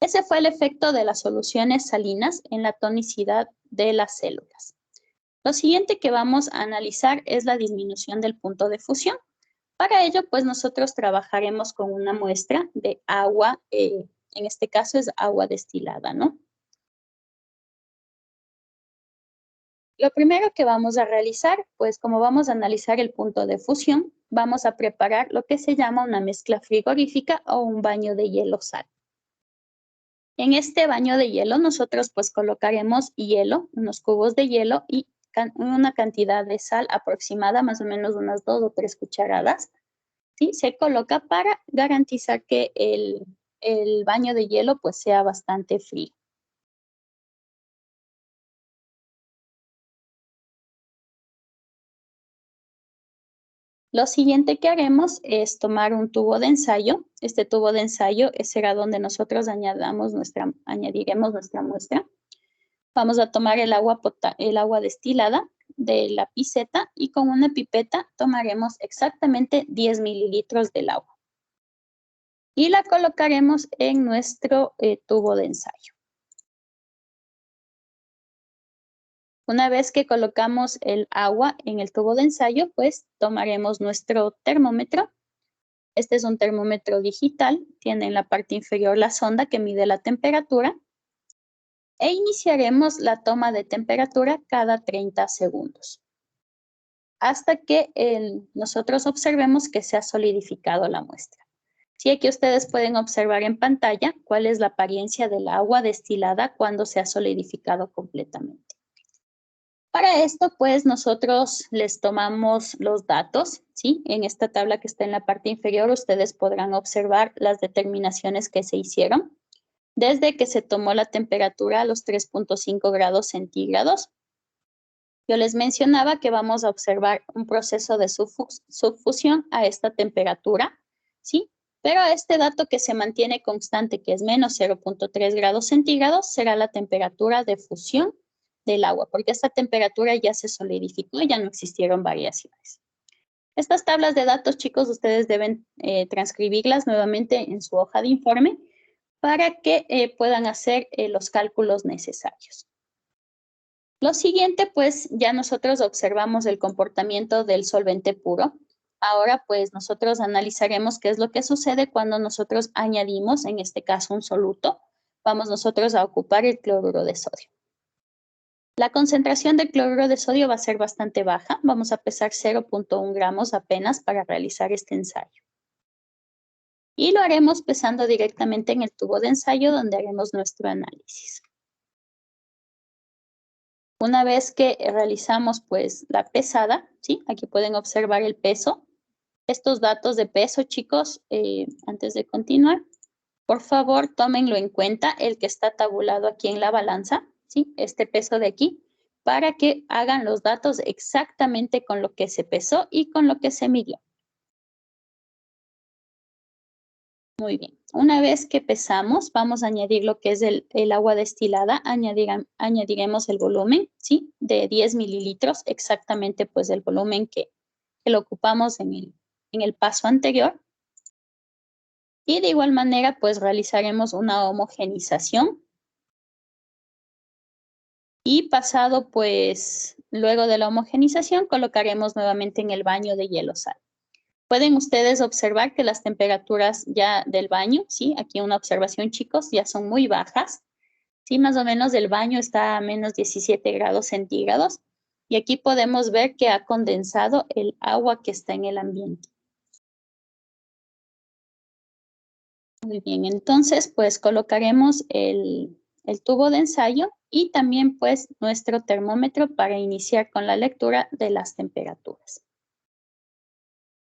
C: Ese fue el efecto de las soluciones salinas en la tonicidad de las células. Lo siguiente que vamos a analizar es la disminución del punto de fusión. Para ello, pues nosotros trabajaremos con una muestra de agua, en este caso es agua destilada, ¿no? Lo primero que vamos a realizar, pues como vamos a analizar el punto de fusión, vamos a preparar lo que se llama una mezcla frigorífica o un baño de hielo-sal. En este baño de hielo nosotros pues colocaremos hielo, unos cubos de hielo y una cantidad de sal aproximada, más o menos unas 2 o 3 cucharadas. ¿Sí? Se coloca para garantizar que el baño de hielo pues sea bastante frío. Lo siguiente que haremos es tomar un tubo de ensayo. Este tubo de ensayo será donde nosotros añadiremos nuestra muestra. Vamos a tomar el agua destilada de la pipeta y con una pipeta tomaremos exactamente 10 mililitros del agua. Y la colocaremos en nuestro tubo de ensayo. Una vez que colocamos el agua en el tubo de ensayo, pues tomaremos nuestro termómetro. Este es un termómetro digital, tiene en la parte inferior la sonda que mide la temperatura. E iniciaremos la toma de temperatura cada 30 segundos. Hasta que nosotros observemos que se ha solidificado la muestra. Sí, aquí ustedes pueden observar en pantalla cuál es la apariencia del agua destilada cuando se ha solidificado completamente. Para esto, pues, nosotros les tomamos los datos, ¿sí? En esta tabla que está en la parte inferior, ustedes podrán observar las determinaciones que se hicieron desde que se tomó la temperatura a los 3.5 grados centígrados. Yo les mencionaba que vamos a observar un proceso de subfusión a esta temperatura, ¿sí? Pero este dato que se mantiene constante, que es menos 0.3 grados centígrados, será la temperatura de fusión del agua, porque esta temperatura ya se solidificó, ya no existieron variaciones. Estas tablas de datos, chicos, ustedes deben transcribirlas nuevamente en su hoja de informe para que puedan hacer los cálculos necesarios. Lo siguiente, pues ya nosotros observamos el comportamiento del solvente puro. Ahora, pues nosotros analizaremos qué es lo que sucede cuando nosotros añadimos, en este caso, un soluto. Vamos nosotros a ocupar el cloruro de sodio. La concentración del cloruro de sodio va a ser bastante baja. Vamos a pesar 0.1 gramos apenas para realizar este ensayo. Y lo haremos pesando directamente en el tubo de ensayo donde haremos nuestro análisis. Una vez que realizamos pues la pesada, ¿sí? Aquí pueden observar el peso. Estos datos de peso, chicos, antes de continuar, por favor tómenlo en cuenta, el que está tabulado aquí en la balanza, ¿sí? Este peso de aquí, para que hagan los datos exactamente con lo que se pesó y con lo que se midió. Muy bien. Una vez que pesamos, vamos a añadir lo que es el agua destilada. Añadiremos el volumen, ¿sí? De 10 mililitros, exactamente pues el volumen que lo ocupamos en el paso anterior. Y de igual manera, pues realizaremos una homogenización. Y pasado, pues, luego de la homogenización, colocaremos nuevamente en el baño de hielo sal. Pueden ustedes observar que las temperaturas ya del baño, ¿sí? Aquí una observación, chicos, ya son muy bajas. Sí, más o menos el baño está a menos 17 grados centígrados. Y aquí podemos ver que ha condensado el agua que está en el ambiente. Muy bien, entonces, pues colocaremos el tubo de ensayo y también, pues, nuestro termómetro para iniciar con la lectura de las temperaturas.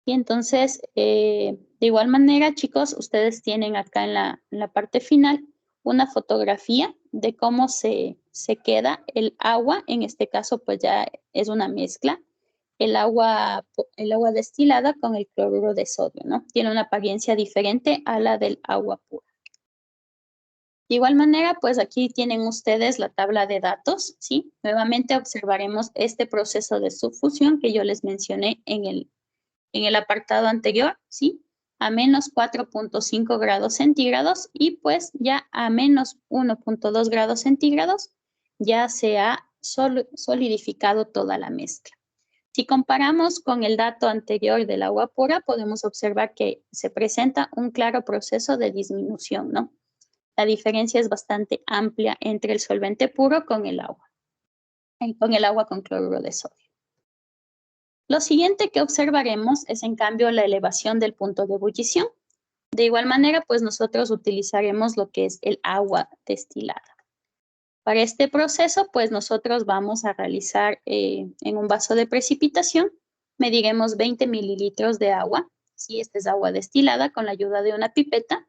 C: Y entonces, de igual manera, chicos, ustedes tienen acá en la parte final una fotografía de cómo se queda el agua. En este caso, pues ya es una mezcla. El agua destilada con el cloruro de sodio, ¿no? Tiene una apariencia diferente a la del agua pura. De igual manera, pues aquí tienen ustedes la tabla de datos, ¿sí? Nuevamente observaremos este proceso de subfusión que yo les mencioné en el apartado anterior, ¿sí? A menos 4.5 grados centígrados y pues ya a menos 1.2 grados centígrados ya se ha solidificado toda la mezcla. Si comparamos con el dato anterior del agua pura, podemos observar que se presenta un claro proceso de disminución, ¿no? La diferencia es bastante amplia entre el solvente puro con el agua con cloruro de sodio. Lo siguiente que observaremos es, en cambio, la elevación del punto de ebullición. De igual manera, pues nosotros utilizaremos lo que es el agua destilada. Para este proceso, pues nosotros vamos a realizar en un vaso de precipitación, mediremos 20 mililitros de agua. Si esta es agua destilada, con la ayuda de una pipeta.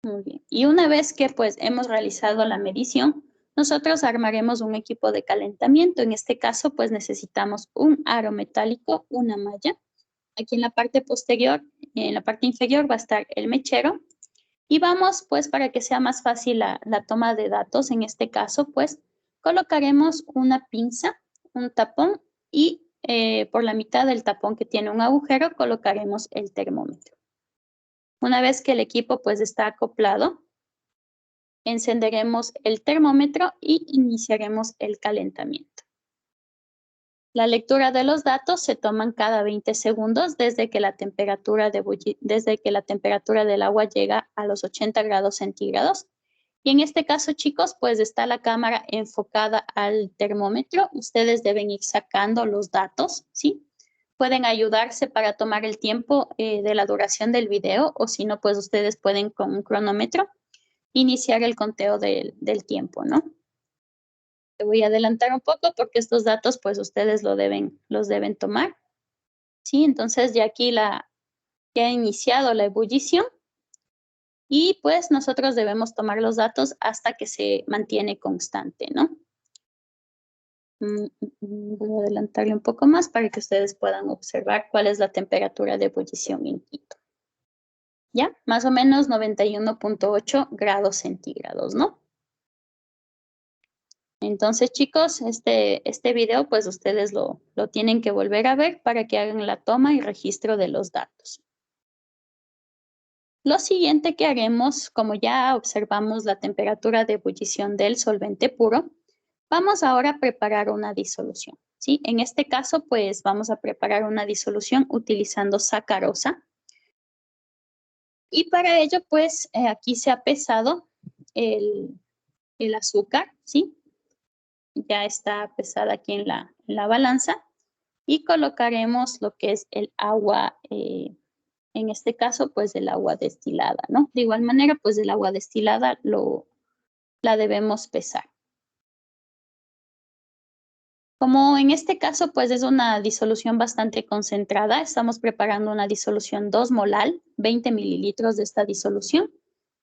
C: Muy bien. Y una vez que pues hemos realizado la medición, nosotros armaremos un equipo de calentamiento. En este caso, pues necesitamos un aro metálico, una malla. Aquí en la parte posterior, en la parte inferior va a estar el mechero. Y vamos, pues, para que sea más fácil la toma de datos, en este caso, pues, colocaremos una pinza, un tapón y por la mitad del tapón que tiene un agujero, colocaremos el termómetro. Una vez que el equipo, pues, está acoplado, encenderemos el termómetro y iniciaremos el calentamiento. La lectura de los datos se toman cada 20 segundos desde que la temperatura del agua llega a los 80 grados centígrados. Y en este caso, chicos, pues está la cámara enfocada al termómetro. Ustedes deben ir sacando los datos, ¿sí? Pueden ayudarse para tomar el tiempo de la duración del video o si no, pues ustedes pueden con un cronómetro iniciar el conteo del tiempo, ¿no? Te voy a adelantar un poco porque estos datos pues ustedes los deben tomar. Sí, entonces ya aquí ya ha iniciado la ebullición y pues nosotros debemos tomar los datos hasta que se mantiene constante, ¿no? Voy a adelantarle un poco más para que ustedes puedan observar cuál es la temperatura de ebullición en Quito. ¿Ya? Más o menos 91.8 grados centígrados, ¿no? Entonces, chicos, este video, pues ustedes lo tienen que volver a ver para que hagan la toma y registro de los datos. Lo siguiente que haremos, como ya observamos la temperatura de ebullición del solvente puro, vamos ahora a preparar una disolución, ¿sí? En este caso, pues vamos a preparar una disolución utilizando sacarosa. Y para ello, pues aquí se ha pesado el azúcar, ¿sí? Ya está pesada aquí en la balanza y colocaremos lo que es el agua, en este caso, pues el agua destilada, ¿no? De igual manera, pues el agua destilada la debemos pesar. Como en este caso, pues es una disolución bastante concentrada, estamos preparando una disolución 2-molal, 20 mililitros de esta disolución.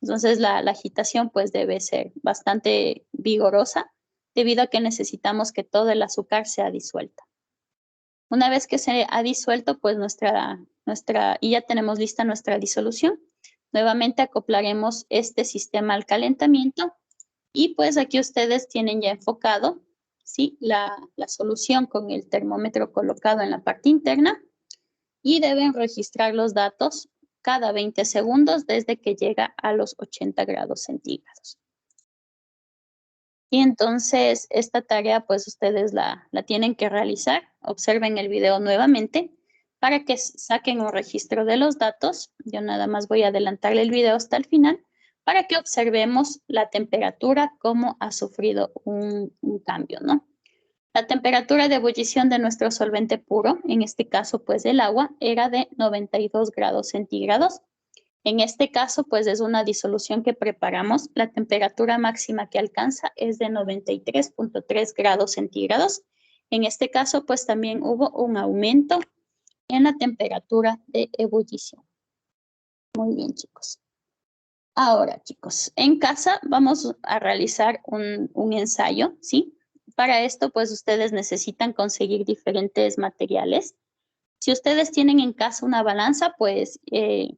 C: Entonces, la agitación pues debe ser bastante vigorosa debido a que necesitamos que todo el azúcar sea disuelta. Una vez que se ha disuelto, pues y ya tenemos lista nuestra disolución, nuevamente acoplaremos este sistema al calentamiento y pues aquí ustedes tienen ya enfocado, ¿sí? la solución con el termómetro colocado en la parte interna y deben registrar los datos cada 20 segundos desde que llega a los 80 grados centígrados. Y entonces esta tarea pues ustedes la tienen que realizar. Observen el video nuevamente para que saquen un registro de los datos. Yo nada más voy a adelantarle el video hasta el final para que observemos la temperatura, cómo ha sufrido un cambio, ¿no? La temperatura de ebullición de nuestro solvente puro, en este caso pues el agua, era de 92 grados centígrados. En este caso, pues es una disolución que preparamos. La temperatura máxima que alcanza es de 93.3 grados centígrados. En este caso, pues también hubo un aumento en la temperatura de ebullición. Muy bien, chicos. Ahora, chicos, en casa vamos a realizar un ensayo, ¿sí? Para esto, pues ustedes necesitan conseguir diferentes materiales. Si ustedes tienen en casa una balanza, pues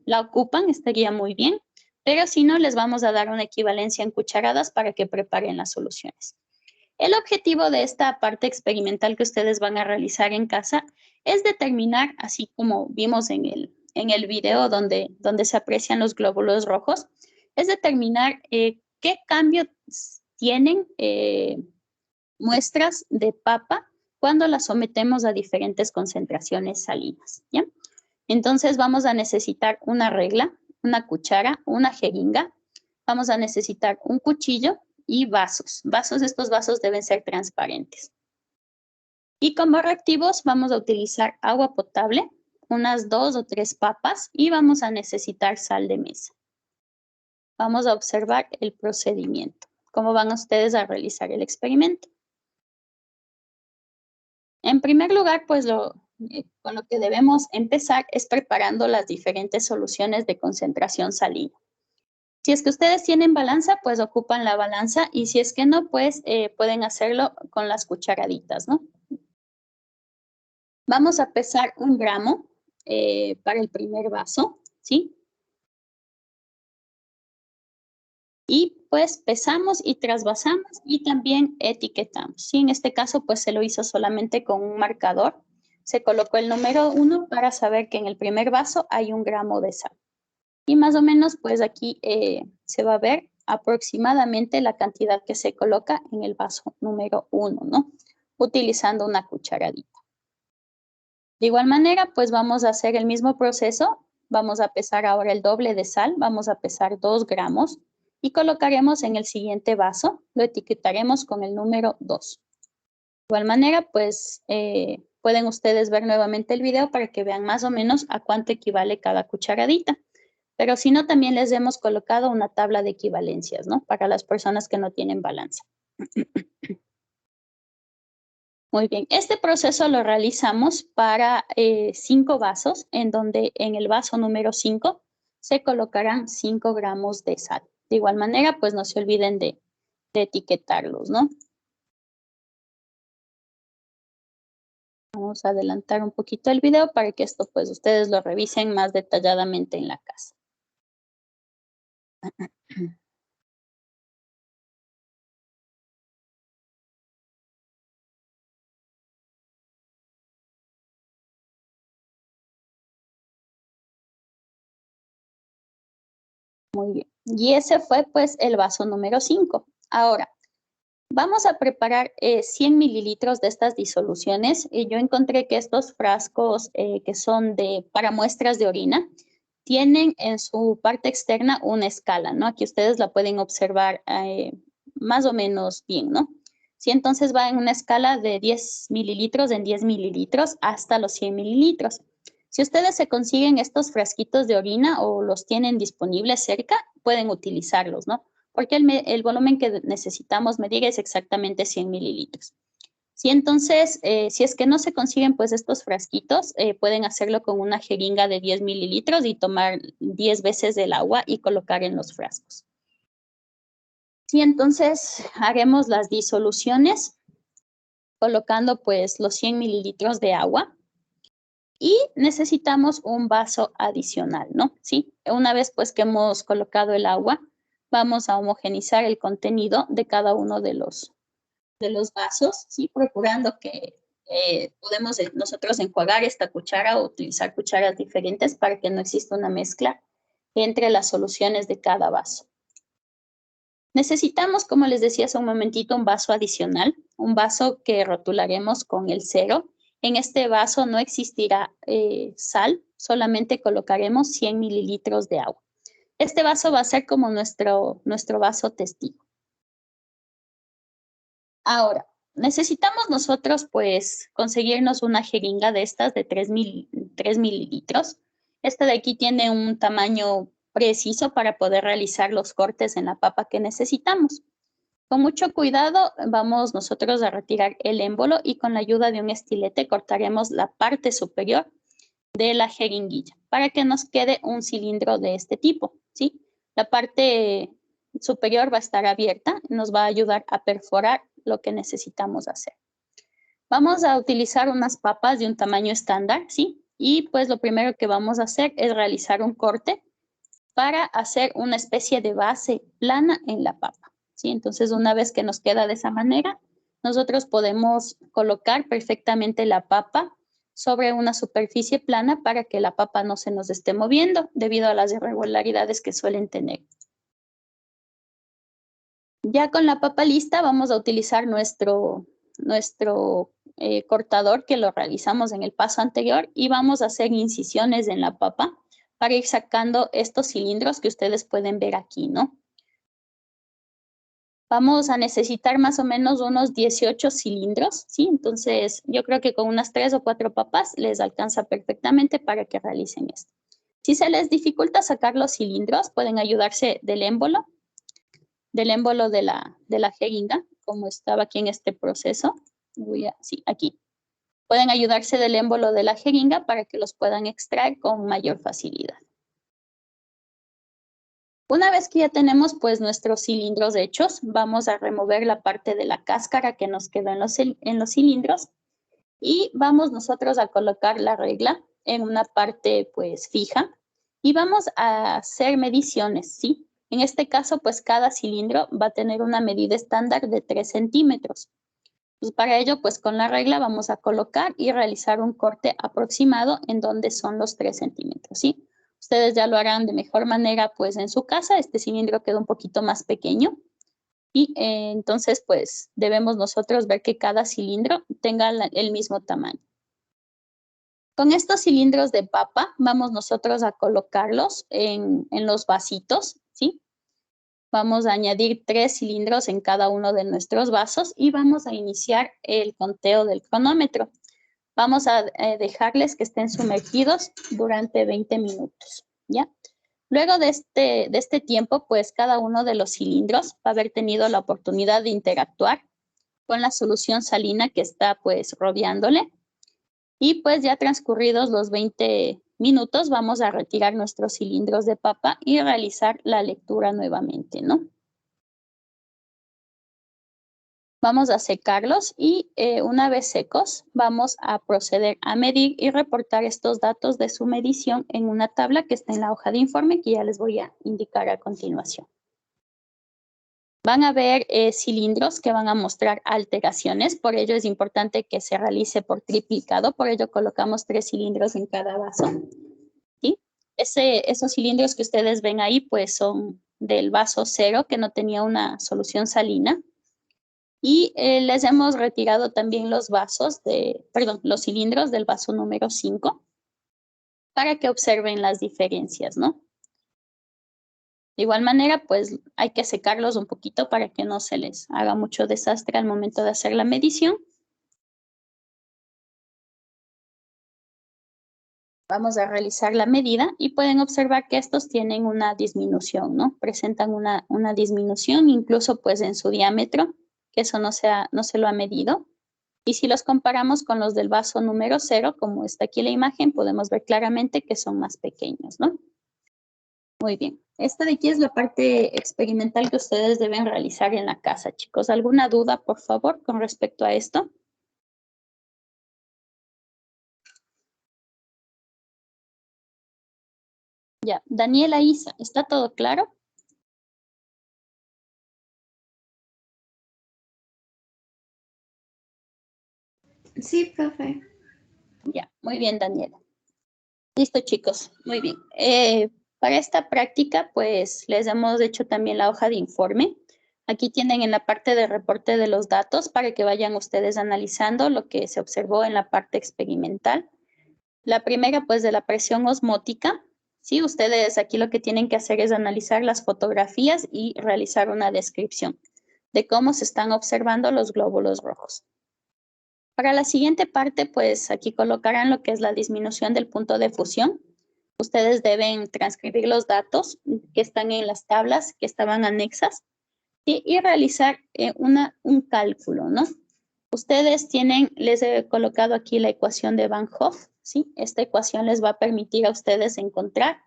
C: la ocupan, estaría muy bien. Pero si no, les vamos a dar una equivalencia en cucharadas para que preparen las soluciones. El objetivo de esta parte experimental que ustedes van a realizar en casa es determinar, así como vimos en el video donde se aprecian los glóbulos rojos, es determinar qué cambios tienen muestras de papa cuando las sometemos a diferentes concentraciones salinas, ¿ya? Entonces vamos a necesitar una regla, una cuchara, una jeringa, vamos a necesitar un cuchillo y vasos. Estos vasos deben ser transparentes. Y como reactivos vamos a utilizar agua potable, unas 2 o 3 papas y vamos a necesitar sal de mesa. Vamos a observar el procedimiento, cómo van ustedes a realizar el experimento. En primer lugar, pues con lo que debemos empezar es preparando las diferentes soluciones de concentración salina. Si es que ustedes tienen balanza, pues ocupan la balanza y si es que no, pues pueden hacerlo con las cucharaditas, ¿no? Vamos a pesar 1 gramo para el primer vaso, ¿sí? Y pues pesamos y trasvasamos y también etiquetamos. ¿Sí? En este caso, pues se lo hizo solamente con un marcador. Se colocó el número 1 para saber que en el primer vaso hay 1 gramo de sal. Y más o menos, pues aquí se va a ver aproximadamente la cantidad que se coloca en el vaso número 1, ¿no? Utilizando una cucharadita. De igual manera, pues vamos a hacer el mismo proceso. Vamos a pesar ahora el doble de sal. Vamos a pesar 2 gramos. Y colocaremos en el siguiente vaso, lo etiquetaremos con el número 2. De igual manera, pues pueden ustedes ver nuevamente el video para que vean más o menos a cuánto equivale cada cucharadita. Pero si no, también les hemos colocado una tabla de equivalencias, ¿no? Para las personas que no tienen balanza. Muy bien, este proceso lo realizamos para 5 vasos, en donde en el vaso número 5 se colocarán 5 gramos de sal. De igual manera, pues no se olviden de etiquetarlos, ¿no? Vamos a adelantar un poquito el video para que esto pues ustedes lo revisen más detalladamente en la casa. Muy bien. Y ese fue pues el vaso número 5. Ahora, vamos a preparar 100 mililitros de estas disoluciones. Yo encontré que estos frascos que son para muestras de orina tienen en su parte externa una escala, ¿no? Aquí ustedes la pueden observar más o menos bien, ¿no? Sí, entonces va en una escala de 10 mililitros en 10 mililitros hasta los 100 mililitros. Si ustedes se consiguen estos frasquitos de orina o los tienen disponibles cerca, pueden utilizarlos, ¿no? Porque el volumen que necesitamos medir es exactamente 100 mililitros. Sí, entonces, si es que no se consiguen pues estos frasquitos, pueden hacerlo con una jeringa de 10 mililitros y tomar 10 veces el agua y colocar en los frascos. Sí, entonces haremos las disoluciones colocando pues los 100 mililitros de agua. Y necesitamos un vaso adicional, ¿no? Sí, una vez pues que hemos colocado el agua, vamos a homogenizar el contenido de cada uno de los vasos, ¿sí? Procurando que podemos nosotros enjuagar esta cuchara o utilizar cucharas diferentes para que no exista una mezcla entre las soluciones de cada vaso. Necesitamos, como les decía hace un momentito, un vaso adicional, un vaso que rotularemos con el 0. En este vaso no existirá sal, solamente colocaremos 100 mililitros de agua. Este vaso va a ser como nuestro vaso testigo. Ahora, necesitamos nosotros pues conseguirnos una jeringa de estas de 3 mililitros. Esta de aquí tiene un tamaño preciso para poder realizar los cortes en la papa que necesitamos. Con mucho cuidado vamos nosotros a retirar el émbolo y con la ayuda de un estilete cortaremos la parte superior de la jeringuilla para que nos quede un cilindro de este tipo, ¿sí? La parte superior va a estar abierta, nos va a ayudar a perforar lo que necesitamos hacer. Vamos a utilizar unas papas de un tamaño estándar, ¿sí? Y pues lo primero que vamos a hacer es realizar un corte para hacer una especie de base plana en la papa, ¿sí? Entonces, una vez que nos queda de esa manera, nosotros podemos colocar perfectamente la papa sobre una superficie plana para que la papa no se nos esté moviendo debido a las irregularidades que suelen tener. Ya con la papa lista, vamos a utilizar nuestro cortador que lo realizamos en el paso anterior y vamos a hacer incisiones en la papa para ir sacando estos cilindros que ustedes pueden ver aquí, ¿no? Vamos a necesitar más o menos unos 18 cilindros, ¿sí? Entonces, yo creo que con unas 3 o 4 papas les alcanza perfectamente para que realicen esto. Si se les dificulta sacar los cilindros, pueden ayudarse del émbolo de la jeringa, como estaba aquí en este proceso. Sí, aquí. Pueden ayudarse del émbolo de la jeringa para que los puedan extraer con mayor facilidad. Una vez que ya tenemos pues nuestros cilindros hechos, vamos a remover la parte de la cáscara que nos quedó en los cilindros y vamos nosotros a colocar la regla en una parte pues fija y vamos a hacer mediciones, ¿sí? En este caso pues cada cilindro va a tener una medida estándar de 3 centímetros. Pues para ello pues con la regla vamos a colocar y realizar un corte aproximado en donde son los 3 centímetros, ¿sí? Ustedes ya lo harán de mejor manera pues en su casa. Este cilindro queda un poquito más pequeño y entonces pues debemos nosotros ver que cada cilindro tenga el mismo tamaño. Con estos cilindros de papa vamos nosotros a colocarlos en los vasitos, ¿sí? Vamos a añadir 3 cilindros en cada uno de nuestros vasos y vamos a iniciar el conteo del cronómetro. Vamos a dejarles que estén sumergidos durante 20 minutos, ¿ya? Luego de este tiempo, pues cada uno de los cilindros va a haber tenido la oportunidad de interactuar con la solución salina que está pues rodeándole. Y pues ya transcurridos los 20 minutos, vamos a retirar nuestros cilindros de papa y realizar la lectura nuevamente, ¿no? Vamos a secarlos y una vez secos, vamos a proceder a medir y reportar estos datos de su medición en una tabla que está en la hoja de informe que ya les voy a indicar a continuación. Van a ver cilindros que van a mostrar alteraciones, por ello es importante que se realice por triplicado, por ello colocamos 3 cilindros en cada vaso. ¿Sí? Esos cilindros que ustedes ven ahí pues son del vaso 0 que no tenía una solución salina. Y les hemos retirado también los cilindros del vaso número 5 para que observen las diferencias, ¿no? De igual manera, pues hay que secarlos un poquito para que no se les haga mucho desastre al momento de hacer la medición. Vamos a realizar la medida y pueden observar que estos tienen una disminución, ¿no? Presentan una disminución incluso pues en su diámetro, que eso no se lo ha medido. Y si los comparamos con los del vaso número 0, como está aquí la imagen, podemos ver claramente que son más pequeños, ¿no? Muy bien. Esta de aquí es la parte experimental que ustedes deben realizar en la casa, chicos. ¿Alguna duda, por favor, con respecto a esto? Ya, Daniela, Isa, ¿está todo claro?
G: Sí, profe.
C: Ya, muy bien, Daniela. Listo, chicos, muy bien. Para esta práctica, pues, les hemos hecho también la hoja de informe. Aquí tienen en la parte de reporte de los datos para que vayan ustedes analizando lo que se observó en la parte experimental. La primera, pues, de la presión osmótica. Sí, ustedes aquí lo que tienen que hacer es analizar las fotografías y realizar una descripción de cómo se están observando los glóbulos rojos. Para la siguiente parte, pues aquí colocarán lo que es la disminución del punto de fusión. Ustedes deben transcribir los datos que están en las tablas que estaban anexas y realizar un cálculo, ¿no? Ustedes les he colocado aquí la ecuación de Van Hoff, ¿sí? Esta ecuación les va a permitir a ustedes encontrar,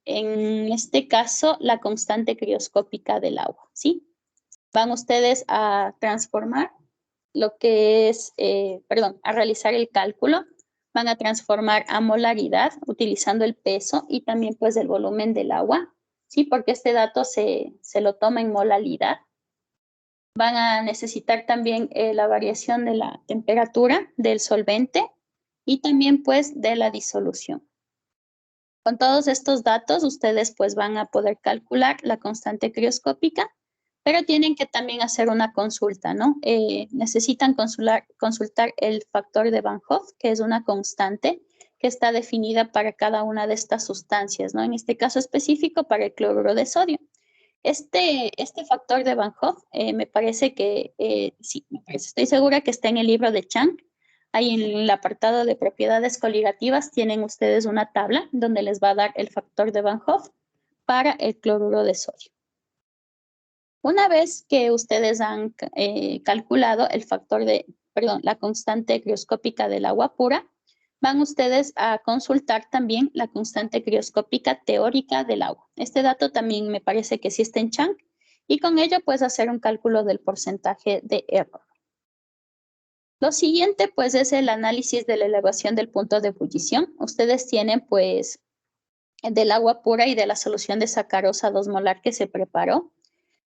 C: en este caso, la constante crioscópica del agua, ¿sí? Van ustedes a transformar lo que es, a realizar el cálculo, van a transformar a molaridad utilizando el peso y también pues el volumen del agua, ¿sí? Porque este dato se lo toma en molalidad. Van a necesitar también la variación de la temperatura del solvente y también pues de la disolución. Con todos estos datos ustedes pues van a poder calcular la constante crioscópica, pero tienen que también hacer una consulta, ¿no? Necesitan consultar el factor de Van Hoff, que es una constante que está definida para cada una de estas sustancias, ¿no? En este caso específico para el cloruro de sodio. Este factor de Van Hoff me parece que, sí, estoy segura que está en el libro de Chang. Ahí en el apartado de propiedades coligativas tienen ustedes una tabla donde les va a dar el factor de Van Hoff para el cloruro de sodio. Una vez que ustedes han calculado el factor la constante crioscópica del agua pura, van ustedes a consultar también la constante crioscópica teórica del agua. Este dato también me parece que sí está en Chang, y con ello puedes hacer un cálculo del porcentaje de error. Lo siguiente, pues, es el análisis de la elevación del punto de ebullición. Ustedes tienen, pues, del agua pura y de la solución de sacarosa 2 molar que se preparó.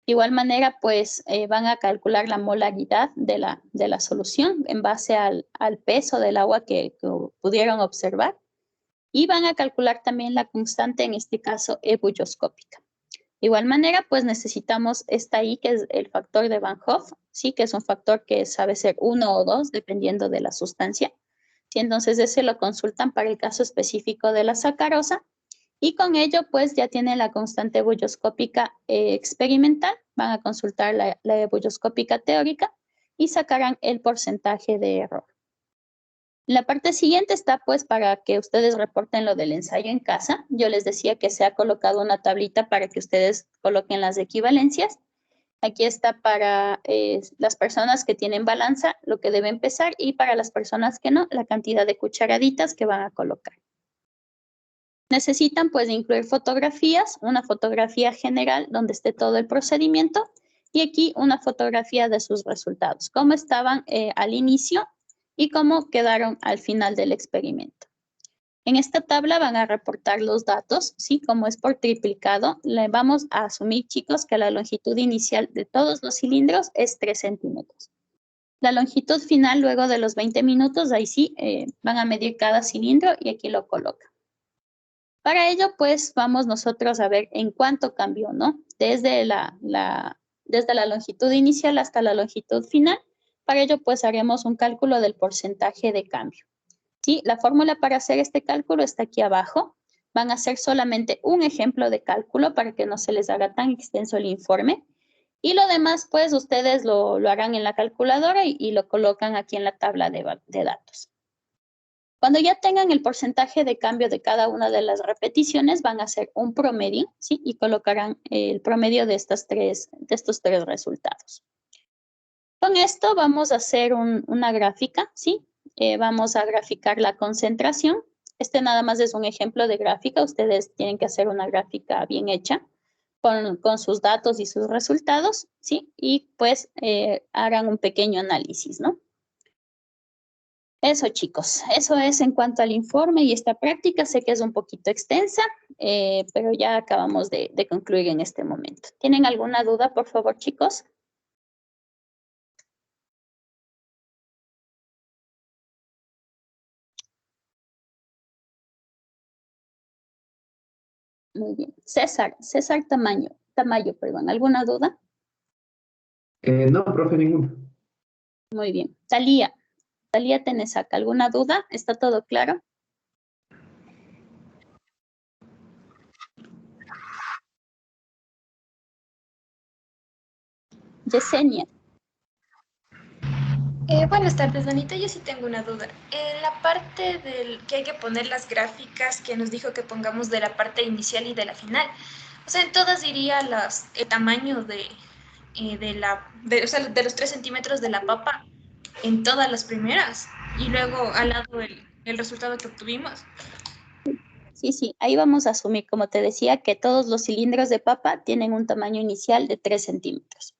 C: De igual manera, pues, van a calcular la molaridad de la solución en base al peso del agua que pudieron observar. Y van a calcular también la constante, en este caso, ebulloscópica. De igual manera, pues necesitamos esta I, que es el factor de Van Hoff, ¿sí? Que es un factor que sabe ser 1 o 2, dependiendo de la sustancia. ¿Sí? Entonces, ese lo consultan para el caso específico de la sacarosa. Y con ello, pues ya tienen la constante ebulloscópica experimental. Van a consultar la ebulloscópica teórica y sacarán el porcentaje de error. La parte siguiente está pues para que ustedes reporten lo del ensayo en casa. Yo les decía que se ha colocado una tablita para que ustedes coloquen las equivalencias. Aquí está para las personas que tienen balanza, lo que deben pesar, y para las personas que no, la cantidad de cucharaditas que van a colocar. Necesitan pues incluir fotografías, una fotografía general donde esté todo el procedimiento, y aquí una fotografía de sus resultados, cómo estaban al inicio y cómo quedaron al final del experimento. En esta tabla van a reportar los datos, ¿sí? Como es por triplicado, le vamos a asumir, chicos, que la longitud inicial de todos los cilindros es 3 centímetros. La longitud final, luego de los 20 minutos, ahí sí, van a medir cada cilindro y aquí lo colocan. Para ello, pues, vamos nosotros a ver en cuánto cambió, ¿no? Desde la longitud inicial hasta la longitud final. Para ello, pues, haremos un cálculo del porcentaje de cambio. ¿Sí? La fórmula para hacer este cálculo está aquí abajo. Van a hacer solamente un ejemplo de cálculo para que no se les haga tan extenso el informe. Y lo demás, pues, ustedes lo harán en la calculadora y lo colocan aquí en la tabla de datos. Cuando ya tengan el porcentaje de cambio de cada una de las repeticiones, van a hacer un promedio, ¿sí? Y colocarán el promedio de estos tres resultados. Con esto vamos a hacer una gráfica, ¿sí? Vamos a graficar la concentración. Este nada más es un ejemplo de gráfica. Ustedes tienen que hacer una gráfica bien hecha con sus datos y sus resultados, ¿sí? Y pues hagan un pequeño análisis, ¿no? Eso, chicos, eso es en cuanto al informe y esta práctica. Sé que es un poquito extensa, pero ya acabamos de concluir en este momento. ¿Tienen alguna duda, por favor, chicos? Muy bien. César Tamayo, perdón. ¿Alguna duda?
H: No, profe, ninguna.
C: Muy bien. Talía Tenesaca, ¿alguna duda? ¿Está todo claro? Yesenia.
I: Buenas tardes, Anita. Yo sí tengo una duda. En la parte del que hay que poner las gráficas que nos dijo que pongamos de la parte inicial y de la final, o sea, en todas iría el tamaño de los 3 centímetros de la papa en todas las primeras y luego al lado el resultado que obtuvimos.
C: Sí, ahí vamos a asumir, como te decía, que todos los cilindros de papa tienen un tamaño inicial de 3 centímetros.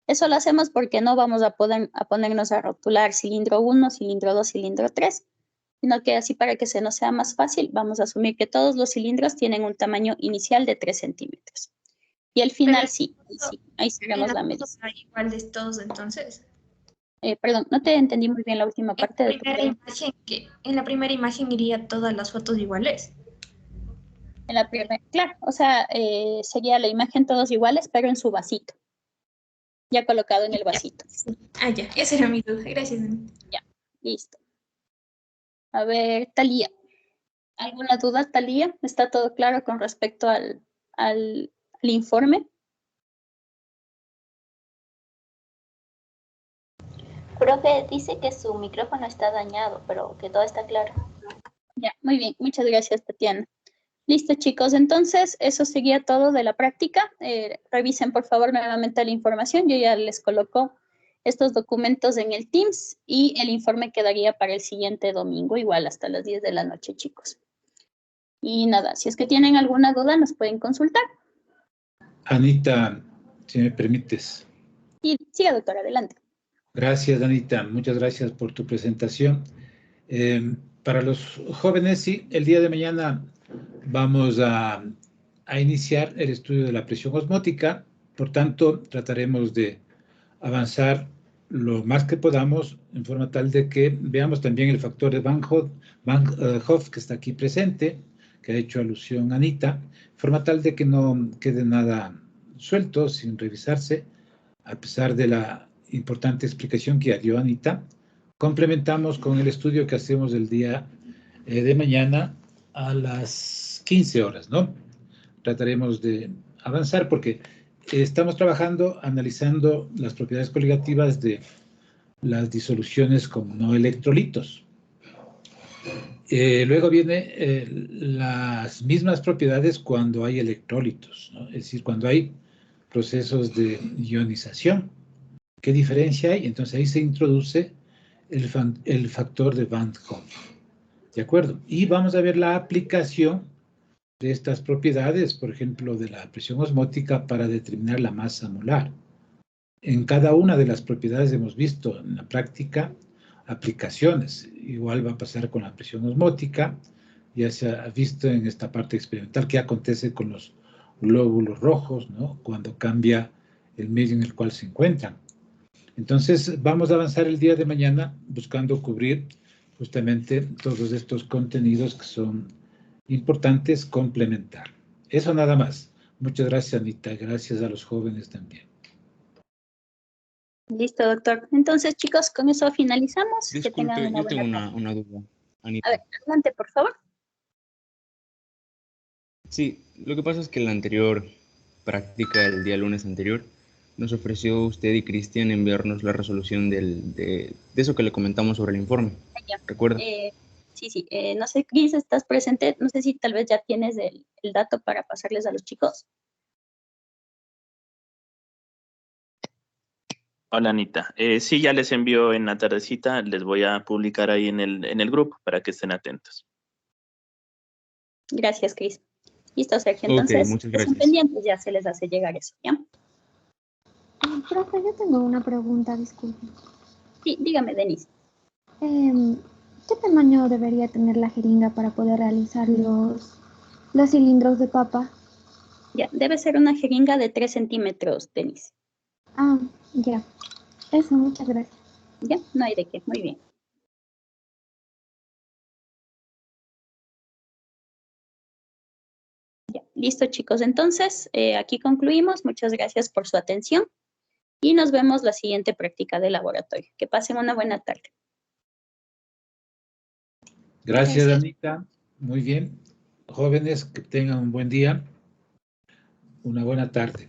C: Eso lo hacemos porque no vamos a ponernos a rotular cilindro 1, cilindro 2, cilindro 3, sino que así, para que se nos sea más fácil, vamos a asumir que todos los cilindros tienen un tamaño inicial de 3 centímetros. Y el final sí, ahí seguimos la medida.
I: Igual de todos entonces.
C: Perdón, no te entendí muy bien la última parte de tu pregunta.
I: En la primera imagen iría todas las fotos iguales.
C: En la primera, claro, o sea, sería la imagen todos iguales, pero en su vasito. Ya colocado en el vasito.
I: Ya, esa era mi duda. Gracias, Anita.
C: Ya, listo. A ver, Talía. ¿Alguna duda, Talía? ¿Está todo claro con respecto al informe?
D: Profe, dice que su micrófono está dañado, pero que todo está claro.
C: Ya, muy bien. Muchas gracias, Tatiana. Listo, chicos. Entonces, eso sería todo de la práctica. Revisen, por favor, nuevamente la información. Yo ya les coloco estos documentos en el Teams y el informe quedaría para el siguiente domingo, igual hasta las 10 de la noche, chicos. Y nada, si es que tienen alguna duda, nos pueden consultar.
A: Anita, si me permites.
C: Y siga, doctora, adelante.
A: Gracias, Anita. Muchas gracias por tu presentación. Para los jóvenes, sí, el día de mañana vamos a iniciar el estudio de la presión osmótica. Por tanto, trataremos de avanzar lo más que podamos en forma tal de que veamos también el factor de Van Hoff que está aquí presente, que ha hecho alusión a Anita, de forma tal de que no quede nada suelto, sin revisarse, a pesar de la importante explicación que ya dio Anita. Complementamos con el estudio que hacemos el día de mañana a las 15 horas, ¿no? Trataremos de avanzar porque estamos trabajando, analizando las propiedades coligativas de las disoluciones con no electrolitos. Luego viene las mismas propiedades cuando hay electrolitos, ¿no? Es decir, cuando hay procesos de ionización. ¿Qué diferencia hay? Entonces ahí se introduce el factor de Van Hoff. ¿De acuerdo? Y vamos a ver la aplicación de estas propiedades, por ejemplo, de la presión osmótica para determinar la masa molar. En cada una de las propiedades hemos visto en la práctica aplicaciones. Igual va a pasar con la presión osmótica. Ya se ha visto en esta parte experimental qué acontece con los glóbulos rojos, ¿no? Cuando cambia el medio en el cual se encuentran. Entonces, vamos a avanzar el día de mañana buscando cubrir justamente todos estos contenidos que son importantes complementar. Eso nada más. Muchas gracias, Anita. Gracias a los jóvenes también.
C: Listo, doctor. Entonces, chicos, con eso finalizamos.
J: Disculpe,
C: que tengan una
J: yo tengo
C: buena tarde.
J: una duda, Anita.
C: A ver, adelante, por favor.
J: Sí, lo que pasa es que en la anterior práctica, el día lunes anterior, nos ofreció usted y Cristian enviarnos la resolución de eso que le comentamos sobre el informe.
C: Ya.
J: ¿Recuerda?
C: Sí. No sé, Cris, ¿estás presente? No sé si tal vez ya tienes el dato para pasarles a los chicos.
F: Hola, Anita. Sí, ya les envío en la tardecita, les voy a publicar ahí en el grupo para que estén atentos.
C: Gracias, Cris. Listo, Sergio.
J: Ok,
C: Entonces,
J: muchas
C: estén
J: gracias.
C: pendientes, ya se les hace llegar eso, ¿ya?
K: Profe, yo tengo una pregunta, disculpe.
C: Sí, dígame, Denise.
K: ¿Qué tamaño debería tener la jeringa para poder realizar los cilindros de papa?
C: Ya, debe ser una jeringa de 3 centímetros, Denise.
K: Ah, ya. Eso, muchas gracias.
C: Ya, no hay de qué. Muy bien. Ya, listo, chicos. Entonces, aquí concluimos. Muchas gracias por su atención. Y nos vemos la siguiente práctica de laboratorio. Que pasen una buena tarde.
A: Gracias, Anita. Muy bien. Jóvenes, que tengan un buen día. Una buena tarde.